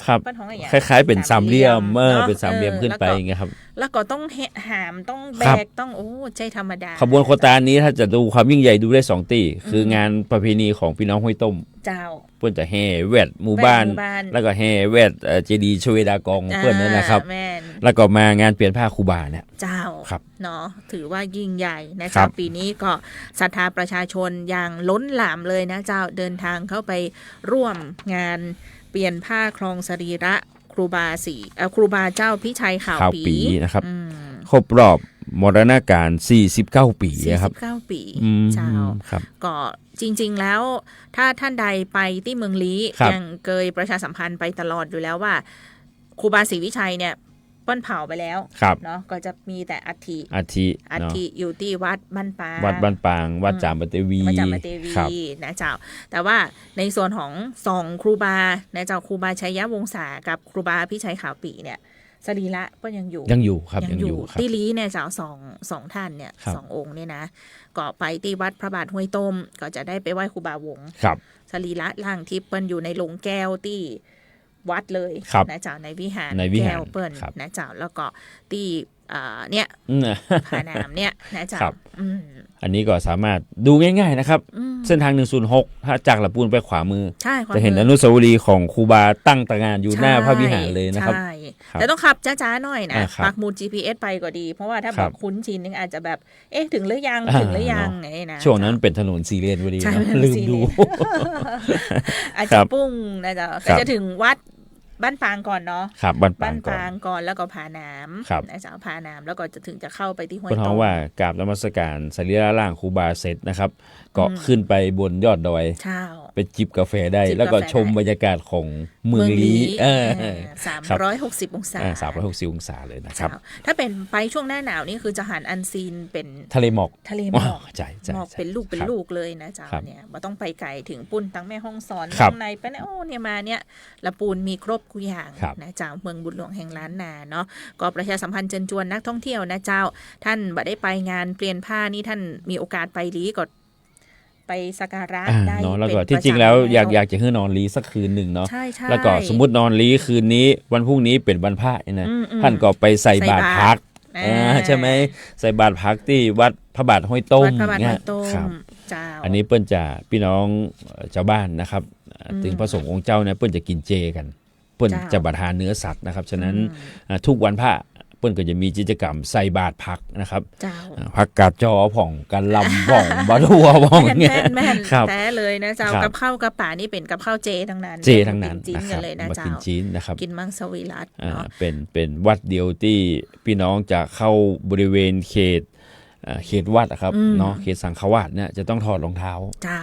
ครับ เปิ้นของอะไรอย่าง คล้ายๆเป็นสามเหลี่ยม นอะ เป็นสามเหลี่ยมขึ้นไปอย่างเงี้ยครับ แล้วก็ต้องหามต้องแบ ครับ กต้องโอ้ใจธรรมดา ขบวนโคตาลนี้ถ้าจะดูความยิ่งใหญ่ดูได้2ตีคืองานประเพณีของพี่น้องห้วยต้ม เจ้า เพื่อนจะแห่แวดหมู่บ้าน แวดหมู่บ้าน แล้วก็แห่แวดเจดีย์ชเวดากองเพื่อนนั่นนะครับ แม่น แล้วก็มางานเปลี่ยนผ้าครูบาเนี่ย เจ้า ครับ เนาะถือว่ายิ่งใหญ่นะ ครั เจ้า บ ปีนี้ก็ศรัทธาประชาชนอย่างล้นหลามเลยนะเจ้าเดินทางเข้าไปร่วมงานเปลี่ยนผ้าครองสรีระครูบาครูบาเจ้าพิชัยข่าว ข่าว ปี ปีนะครับ อืม ครบรอบมรณการ 49 ปีนะครับ 49 ปี อืม เจ้า ครับ ก็จริงๆแล้วถ้าท่านใดไปที่เมืองลี้ ครับ ยังเคยประชาสัมพันธ์ไปตลอดอยู่แล้วว่าครูบาศรีวิชัยเนี่ยเปิ้นเผาไปแล้ว ครับ เนาะก็จะมีแต่อัฐิ อาทิ อั เนาะ ฐิอยู่ที่วัดบ้านปาง วัดบ้านปาง วัดจามเตวี วัดจามเตวี ครับ นะเจ้าแต่ว่าในส่วนของสองครูบานะเจ้าครูบาชัยวงศากับครูบาพิชัยขาวปีเนี่ยสรีระก็ยังอยู่ ยังอยู่ครับยังอยู่ครับ ที่ลี้เนี่ยเจ้าสองท่านเนี่ย ครับ สององค์เนี่ยนะก็ไปที่วัดพระบาทห้วยต้ม ก็จะได้ไปไหว้ครูบาวงศ์ ครับ สรีระร่างทิพย์เปิ้นอยู่ในโลงแก้วที่วัดเลย ครับ นะเจ้าในวิหาร ในวิหาร แก้วเปิ้น ครับ นะเจ้าแล้วก็ที่เนี่ย อืม ผานามเนี่ยนะเจ้า ครับ อืม อันนี้ก็สามารถดูง่ายๆนะครับ อืม เส้นทาง 106 ถ้าจากละปูนไปขวามือ ใช่ความ จะเห็นอนุสาวรีย์ของครูบาตั้งตระหงานอยู่หน้าพระวิหารเลยนะครับ ใช่ ครับ แต่ต้องขับจ้าๆหน่อยนะ ครับ ปักหมุด GPS ไปก็ดี เพราะว่าถ้า ค แบ รับบ คุ้นชินนึงอาจจะแบบ เอ๊ะถึงหรือยัง ถึงหรือยังไงนะ ช่วงนั้นเป็นถนน4 เลนพอดี ใช่ เนอะ เป็น ลืม 4 ดู อาจ ครั จะ บ ปุ้งนะจ๊ะ ครั ก็ บ จะถึงวัดบ้านปางก่อนเนาะ ครับบ้านปา บ้าง น ก่อน ปางก่อนแล้วก็ผาน้ ครับ ำนะจ๊ะผาน้ำแล้วก็จะถึงจะเข้าไปที่ห้วย เพื่อ ต้ ท้อง ม ว่ากราบนมัสการสรีระร่างครูบาเสร็จนะครับ ก็ขึ้นไปบนยอดดอย เช้า ไปจิบกาแฟได้ จิบกาแฟ แล้วก็ชมบรรยากาศของเมืองลี้360 องศา 360 องศาเลยนะครับ เจ้าถ้าเป็นไปช่วงหน้าหนาวนี่คือจะหันอันซีนเป็น ทะเลหมอก ทะเลหมอก ใช่ใช่ หมอก ใช่ เป็นลูกเป็น ครับ ลูกเลยนะเจ้า ครับ เนี่ยบ่ต้องไปไกลถึงปุ้นตั้งแม่ห้องสอน ครับ ข้างในไปนะโอ้เนี่ยมาเนี่ยละปูนมีครบทุกอย่าง ครับ นะเจ้าเมืองบุญหลวงแห่งล้านนาเนาะก็ประชาสัมพันธ์เชิญชวนนักท่องเที่ยวนะเจ้า ท่านบ่ได้ไปงานเปลี่ยนผ้านี่ท่านมีโอกาสไปลี้ก็ไปสักการะได้ เนาะแล้วก็ เป็น ที่จริงแล้ว ประจำ อยากจะให้นอนลี้สักคืนหนึ่งเนาะ ใช่ใช่ แล้วก็สมมุตินอนลี้คืนนี้วันพรุ่งนี้เป็นวันพระนะ อืม ท่านก็ไปใส่บาตรพัก อ่า ใช่ไหมใส่บาตรพักที่วัดพระบาทห้วยต้ม วัดพระบาท เนี่ ห้วย ยต้ ครับ มเจ้า อันนี้เปิ้นจะพี่น้องชาวบ้านนะครับถึงพระสงฆ์องค์เจ้าเนี่ยเปิ้นจะกินเจกัน เปิ้น เจ้า จะบัดหาเนื้อสัตว์นะครับฉะนั้นทุกวันพระเปิ้นก็จะมีกิจกรรมใส่บาตรพักนะครับ เจ้า พักกาดจอผ่องกันลำผ่องบาทัวผ่อง แม่น เงี้ย แม่น ครับ แท้เลยนะเจ้า ครับ กับข้าวกับป่านี่เป็นกับข้าวเจทั้งนั้น เจทั้งนั้น กินจีน นะค กั รั น บ เลยนะ มา เจ้า กินจีนนะครับ กินมังสวิรัต อ่า เนาะ เป็นวัดเดียวที่พี่น้องจะเข้าบริเวณเขตวัดอะครับเนาะเขตสังฆวาสเนี่ยจะต้องถอดรองเท้า เจ้า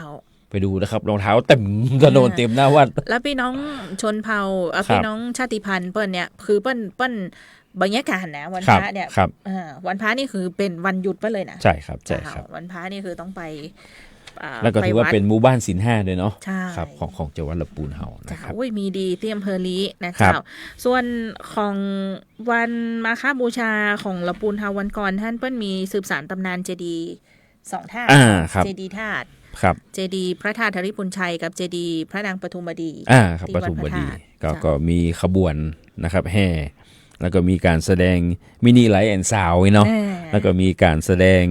เพ ไปดูนะครับรองเท้าเต็มถนนเต็มหน้าวัด แล้วพี่น้องชนเผ่า ครับ พี่น้องชาติพันธุ์เปิ้ลเนี่ยคือเปิ้ลบรรยากาศนะวัน ครั พ บ ระเนี่ย ครับ วันพระนี่คือเป็นวันหยุดไปเลยนะ ใช่ครับใช่ครับ วันพระนี่คือต้องไปา แล้วก็ถือว่า ได เป็นหมู่บ้านศีลห้าด้วยเนาะ ใช่ ครับของจังหวัดลำพูนเฮา จ้า นะครับ อุ้ยมีดีที่อำเภอลีนะ ครั เจ้า บ ส่วนของวันมาฆบูชาของละปูนเฮาวันก่อนท่านเปิ้ลมีสืบสานตำนานเจดีย์สองธาตุ ครับ เจดีย์ธาตุ ครับ เจดีย์พระธาตุธริพุนชัยกับเจดีย์พระนางปทุมบดี ครับ ที่ ป วัด ทุม พ บ ระ ดี ธาตุ ก็ จ้ะ ก็มีขบวนนะครับแห่แล้วก็มีการแสดงมินิไลท์แอนด์ซาวด์เนาะ แล้วก็มีการแสดง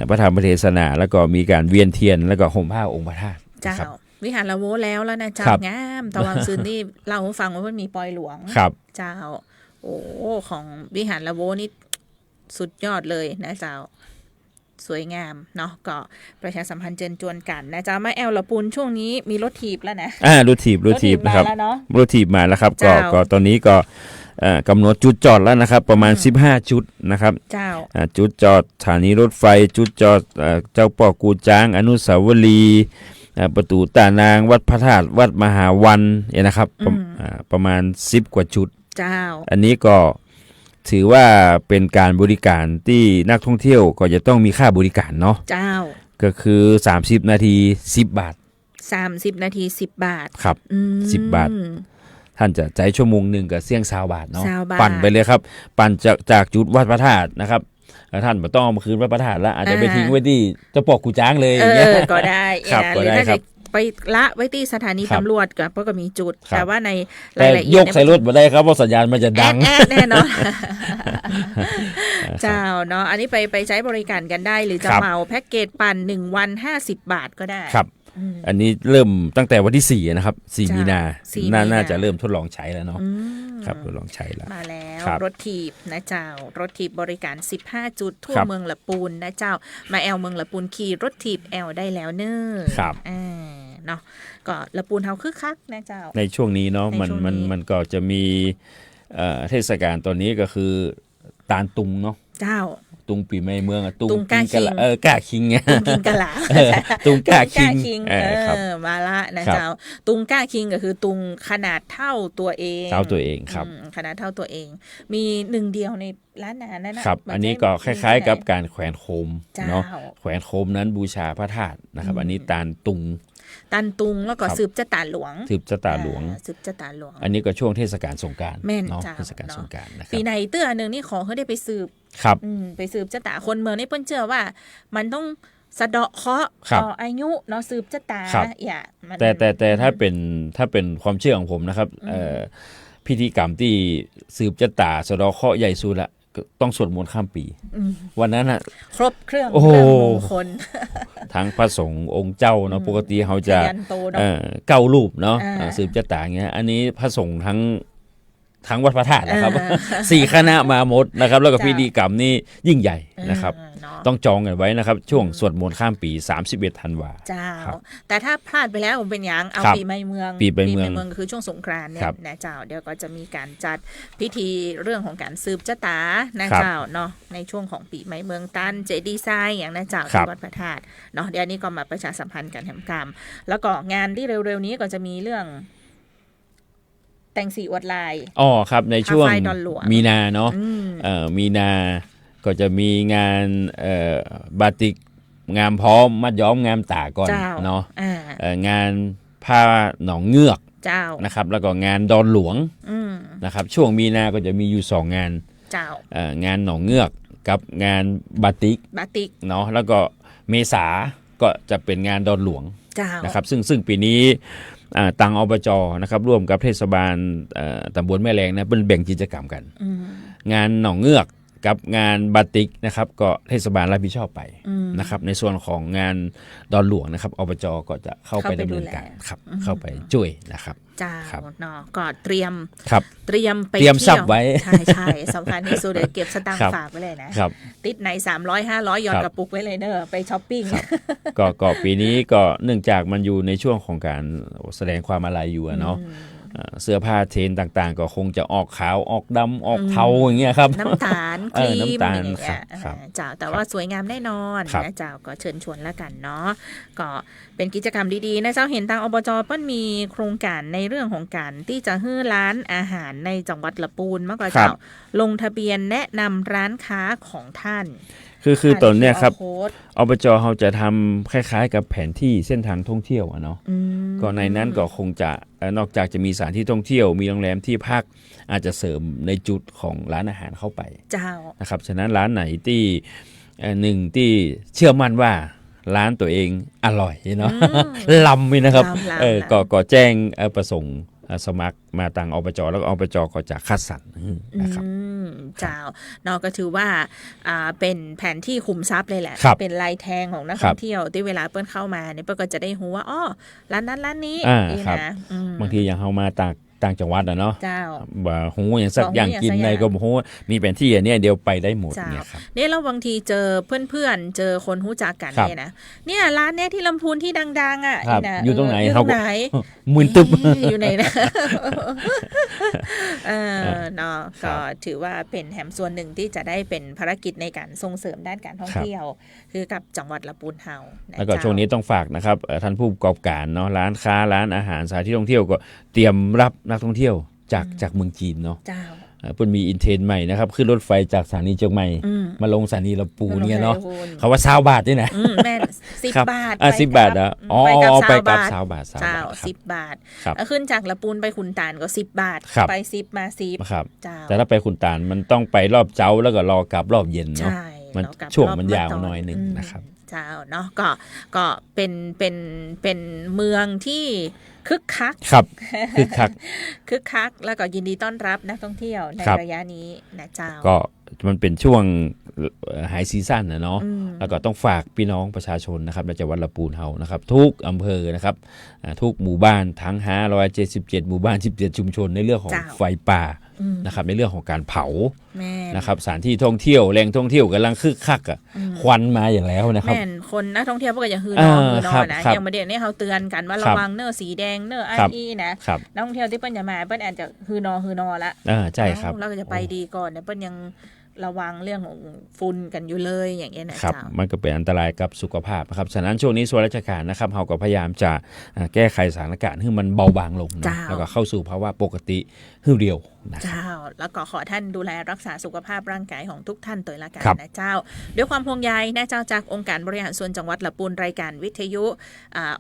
พระธรรมเทศนาแล้วก็มีการเวียนเทียนแล้วก็ห่มผ้าองค์พระธาตุ เจ้า นะครับ วิหารละโวแล้วนะเจ้า ครับ งามตะวันซืนนี่เล่าให้ฟังว่ามันมีปอยหลวง ครับ เจ้า โอ้ของวิหารละโวนี่สุดยอดเลยนะเจ้า สวยงามเนาะก็ประชาสัมพันธ์เชิญชวนกันนะเจ้ามาแอลละปูนช่วงนี้มีรถถีบแล้วนะ รถถีบนะครับ มาแล้วเนาะ รถถีบมาแล้วครับก็ เจ้า ก็ตอนนี้ก็กำหนดจุดจอดแล้วนะครับ ประมาณ15จุดนะครับ เจ้า จุดจอดสถานีรถไฟจุดจอดเจ้าป่อกูจางอนุสาวรีย์ประตูตานางวัดพระธาตุวัดมหาวันเนี่ยนะครับประมาณ10กว่าจุด เจ้า อันนี้ก็ถือว่าเป็นการบริการที่นักท่องเที่ยวก็จะต้องมีค่าบริการเนาะ เจ้า ก็คือ30นาที10บาท 30 นาที 10 บาท ครับ อืม 10 บาท ท่านจะใจชั่วโมงหนึ่งกับเสี่ยง20 บาทเนาะ 20 บาท ปั่นไปเลยครับ ปั่นจากจุดวัดพระธาตุนะครับแล้วท่านไม่ต้องเอามาคืนวัดพระธาตุแล้วอาจจะไปทิ้งไว้ที่เจ้าปอกกูจ้างเลยอย่างเงี้ย ก็ได้ ครับ นะ ก็ หรือ ได้ ถ้า ครั จะ บ ไปละไว้ที่สถานี ครับ ตำรวจก็มีจุด ครับ แต่ว่าในรา แต่ ยละเอี ย ยด กใส่รถมาได้ครับเพราะสัญญาณมันจะดัง แอดแน่นอน เจ้าเนาะอันนี้ไปใช้บริการกันได้ หรือจะ ครับ เหมาแพ็กเกจปั่น1 วัน 50 บาทก็ได้ ครับ อันนี้เริ่มตั้งแต่วันที่4นะครับ4 จ้ะ มีนา 4 มีนา น่าจะเริ่มทดลองใช้แล้วเนาะ อืม ครับทดลองใช้แล้ว มาแล้ว ครับ รถถีบนะเจ้ารถถีบบริการ15จุดทั่ว ครับ เมืองละปูนนะเจ้ามาแอลเมืองละปูนขี่รถถีบแอลได้แล้วเนอะ ครับ เนาะก็ละปูนเฮาคึกคักนะเจ้า ในช่วงนี้เนาะ ในช่วงนี้ มันก็จะมีเทศกาลตอนนี้ก็คือตาลตุงเนาะ เจ้า ตุงปีใหม่เมืองอะ ตุงก้าคิง ก้าคิงไง ตุงกินกะหลา ตุงก้าคิง ตุง ครับ มาละนะครับ เจ้าตุงก้าคิงก็คือตุงขนาดเท่าตัวเอง เท่าตัวเองครับ ขนาดเท่าตัวเอง มีหนึ่งเดียวในร้านอาหารนั่นนะครับ อันนี้ก็คล้ายๆ กับการแขวนโคม เจ้า เนาะแขวนโคมนั้นบูชาพระธาตุนะครับ อันนี้ตาลตุง ตันตุงแล้วก็ ครับ สืบเจ้าตาหลวง ถือชะตาหลวง สืบเจ้าตาหลวง อันนี้ก็ช่วงเทศกาลสงกรานต์ แม่น เนาะ เจ้า เทศกาล เนาะ สงกรานต์นะครั ปี บ ในเตื้อหนึ่งนี่ขอเขาได้ไปสืบ ครับ ไปสืบเจ้าตาคนเมืองนี่เพิ่นเชื่อว่า มันต้องสะเดาะเคราะห์ ครับ ต่ออายุเนาะสืบเจ้าตา ครับ อย่ามัน แต่ถ้าเป็นความเชื่อของผมนะครับพิธีกรรมที่สืบชะตาสะเดาะเคราะห์ใหญ่สุดละก็ต้องสวดมนต์ข้ามปี วันนั้นอ่ะ ครบเครื่อง โอ้โห เรื่องมงคล ทั้งพระสงฆ์องค์เจ้าเนาะปกติเขาจะ ขยันโตเนาะ 9 รูปเนาะ อ่า สืบชะตาอย่างเงี้ยอันนี้พระสงฆ์ทั้งวัดพระธาตุนะครับ 4 คณะมาหมดนะครับ แล้วก็ จ้ะ พิธีกรรมนี่ยิ่งใหญ่นะครับ เนาะ ต้องจองกันไว้นะครับ ช่วงสวดมนต์ข้ามปี 31 ธันวา เจ้า ครับ แต่ถ้าพลาดไปแล้วผมเป็นอย่างเอา ครับ ปีใหม่เมือง ปีใหม่เมือง คือช่วงสงกรานต์เนี่ ค ย รับ นะเจ้าเดี๋ยวก็จะมีการจัดพิธีเรื่องของการสืบชะตานะครับ เจ้าเนาะในช่วงของปีใหม่เมืองตันเจดีไซน์อย่างนะเจ้า ครั ที่ บ วัดพระธาตุเนาะเดี๋ยวนี้ก็มาประชาสัมพันธ์กันแถมกรรมแล้วก็งานที่เร็วๆนี้ก็จะมีเรื่อง แต่งสีอวดลาย อ๋อครับในช่วง ผ้าฝ้ายดอนหลวง มีนาเนาะ อืม มีนาก็จะมีงานบาติกงามพร้อมมัดย้อมงามตาก่อน เจ้า เนาะ ง งานผ้าหนองเงือก เจ้า นะครับแล้วก็งานดอนหลวง อืม นะครับช่วงมีนาก็จะมีอยู่2งาน เจ้าง านหนองเงือกกับงานบาติก บาติก เนาะแล้วก็เมษาก็จะเป็นงานดอนหลวง เจ้า นะครับซึ่งปีนี้ตังอบจนะครับร่วมกับเทศบาลตำบลแม่แรงนะเป็นแบ่งกิจกรรมกัน อืม งานหนองเงือกกับงานบาติกนะครับก็เทศบาลรับผิดชอบไป อืม นะครับในส่วนของงานดอนหลวงนะครับอบจก็จะเข้าไป เข้าไป ดำเนิน ดูแล การครับเข้าไปช่วยนะครับ เจ้า ครับ เนาะก็เตรียม ครับ เตรียมไป เตรียม ที่ว ทรัพย์ไว้ ใช่สำคัญที่สุดเลยเก็บสตางค์ ครับ ฝากไว้เลยนะครับ ติดใน300-500หยอด ครับ กระปุกไว้เลยเนอะไปช้อปปิ้ง ก็ปีนี้ก็เนื่องจากมันอยู่ในช่วงของการแสดงความอาลัยอยู่อะเนาะ เสื้อผ้าเทรนต่างๆ ก็คงจะออกขาวออกดำออกเทาอย่างเงี้ยครับ น้ำตาลครีม น้ำตาล อย่างเงี้ย ครับ เจ้าแต่ว่าสวยงามแน่นอน ครับ นะเจ้าก็เชิญชวนแล้วกันเนาะก็เป็นกิจกรรมดีๆนะเจ้าเห็นทางอบจเปิ้ลมีโครงการในเรื่องของการที่จะให้ร้านอาหารในจังหวัดละปูนมากกว่าเจ้าลงทะเบียนแนะนำร้านค้าของท่าน คือตอนเนี้ยครับ โค้ด อบจเขาจะทำคล้ายๆกับแผนที่เส้นทางท่องเที่ยวอะเนาะก็ในนั้นก็คงจะนอกจากจะมีสถานที่ท่องเที่ยวมีโรงแรมที่พักอาจจะเสริมในจุดของร้านอาหารเข้าไป เจ้า นะครับฉะนั้นร้านไหนที่หนึ่งที่เชื่อมั่นว่าร้านตัวเองอร่อยเนาะ ล้ำเลยนะครับ ล้ำ ก็แจ้งประสงค์สมัครมาทางอบจแล้วก็อบจก็จะคัดสรรนะครับ เจ้าเนาะก็ถือว่าเป็นแผนที่คุมทรัพย์เลยแหละ ครับ เป็นลายแทงของนัก ครั ท่อบ งเที่ยวที่เวลาเปิ้ลเข้ามาเนี่ยเปิ้ลก็จะได้รู้ว่าอ้อร้านนั้นร้านนี้ นี่ ครับ นะม บางทีอย่างเฮามาต่างจังหวัดอะเนาะ เจ้า ว่าหูอย่างสัก บอกหู อย่าง อย่าง กิน สัก ใน อย่าง ก็บอกว่ามีแผนที่อันเนี้ยเดียวไปได้หมด เจ้า เนี่ยครับ เนี่ยเราบางทีเจอเพื่อนๆเจอคนรู้จักกัน ครับ เนี่ยนะเนี่ยร้านเนี่ยที่ลำพูนที่ดังๆอ่ะ ครับ นะ อยู่ตรงไหน อยู่ เขา ตรง ก็ ไหน มึนตึ๊บ อยู่ไหนนะเนาะก็ถือว่าเป็นแหมส่วนหนึ่งที่จะได้เป็นภารกิจในการส่งเสริมด้านการท่องเที่ยว คือกับจังหวัดละปูนเฮานะ แล้วก็ เจ้า ช่วงนี้ต้องฝากนะครับท่านผู้ประกอบการเนาะร้านค้าร้านอาหารสถานที่ท่องเที่ยวก็เตรียมรับนักท่องเที่ยวจากเมืองจีนเนาะ เจ้า เพิ่นมีอินเทรนใหม่นะครับขึ้นรถไฟจากสถานีเชียงใหม่ มาลงสถานีลำพูนเนี่ยเนาะเขาว่า20 บาทด้วยนะ แม่น10 ครับ บาท 10 บาทนะอ๋อไปกลับ20 บาท เจ้า ครับ 10 บาท ครับ ขึ้นจากละปูนไปขุนตาลก็10 บาท ครับ ไป10มา10 ครับ เจ้า แต่ถ้าไปขุนตาลมันต้องไปรอบเช้าแล้วก็รอกลับรอบเย็นเนาะ ใช่ มัน เรากลับ ช่วง รอบ มันยาว ต หน่อยหนึงนะครับ เจ้าเนาะก็เป็นเมืองที่คึกคัก ครับคึกคัก คึกคักแล้วก็ยินดีต้อนรับนักท่องเที่ยวใน ครับ ระยะนี้นะเจ้า ก็มันเป็นช่วงไฮซีซั่นนะเนาะ อืม แล้วก็ต้องฝากพี่น้องประชาชนนะครับในจังหวัดลำพูนเฮานะครับทุกอำเภอนะครับทุกหมู่บ้านทั้ง577หมู่บ้าน17ชุมชนในเรื่องของไฟป่านะครับในเรื่องของการเผา แม่น นะครับสถานที่ท่องเที่ยวแหล่งท่องเที่ยวกำลังคึกคักอ่ะควันมาอย่างแล้วนะครับ แม่นคนนักท่องเที่ยวพวกก็อย่าฮือนอนฮือนอ ครับ นะครับ อย่างประเด็นนี้เขาเตือนกันว่า ครั ระ บ วังเนอสีแดงเนอไอ ครับ อีนะครับ นักท่องเที่ยวที่เปิ้ลอย่ามาเปิ้ลอาจจะฮือนอละ ใช่ครับ เราก็จะไปดีก่อนเนี่ยเปิ้ลยังระวังเรื่องของฝุ่นกันอยู่เลยอย่างเงี้ยนะครับ เจ้า มันก็เป็นอันตรายกับสุขภาพนะครับฉะนั้นช่วงนี้ส่วนราชการนะครับเราก็พยายามจะแก้ไขสถานการณ์ให้มันเบาบางลงนะ เจ้า แล้วก็เข้าสู่ภาวะปกติฮึ่เดียวนะครับ เจ้าแล้วก็ขอท่านดูแลรักษาสุขภาพร่างกายของทุกท่านตัวละกัน ครับ นะเจ้าด้วยความห่วงใยนะเจ้าจากองค์การบริหารส่วนจังหวัดละปูนรายการวิทยุ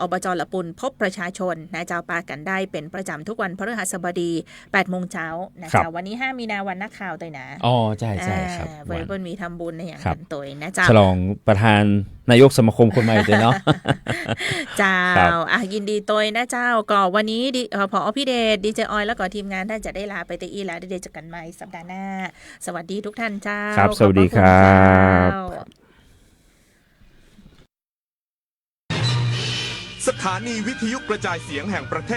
อบจละปูนพบประชาชนนะเจ้าปากันได้เป็นประจำทุกวันพฤหัสบดี8 โมงเช้านะเจ้าวันนี้5 มีนาวันนักข่าวตัวนะ อ๋อใช่ครับ เปิ้ลมีทำบุญในอย่าง ครับ กันตัวนะเจ้า ฉลองประธานนายกสมาคมคนใหม่เลยเนาะ เจ้า ครับ ยินดีตัวนะเจ้าก็วันนี้ผอพี่เดชดีเจออยแล้วก็ทีมงานท่านจะได้ลาไปเตอีแล้วเดี๋ยวเจอกันใหม่สัปดาห์หน้า สวัสดีทุกท่านเจ้า ครับ ขอ สวัสดี พะณ ครับ เจ้า สถานีวิทยุกระจายเสียงแห่งประเทศ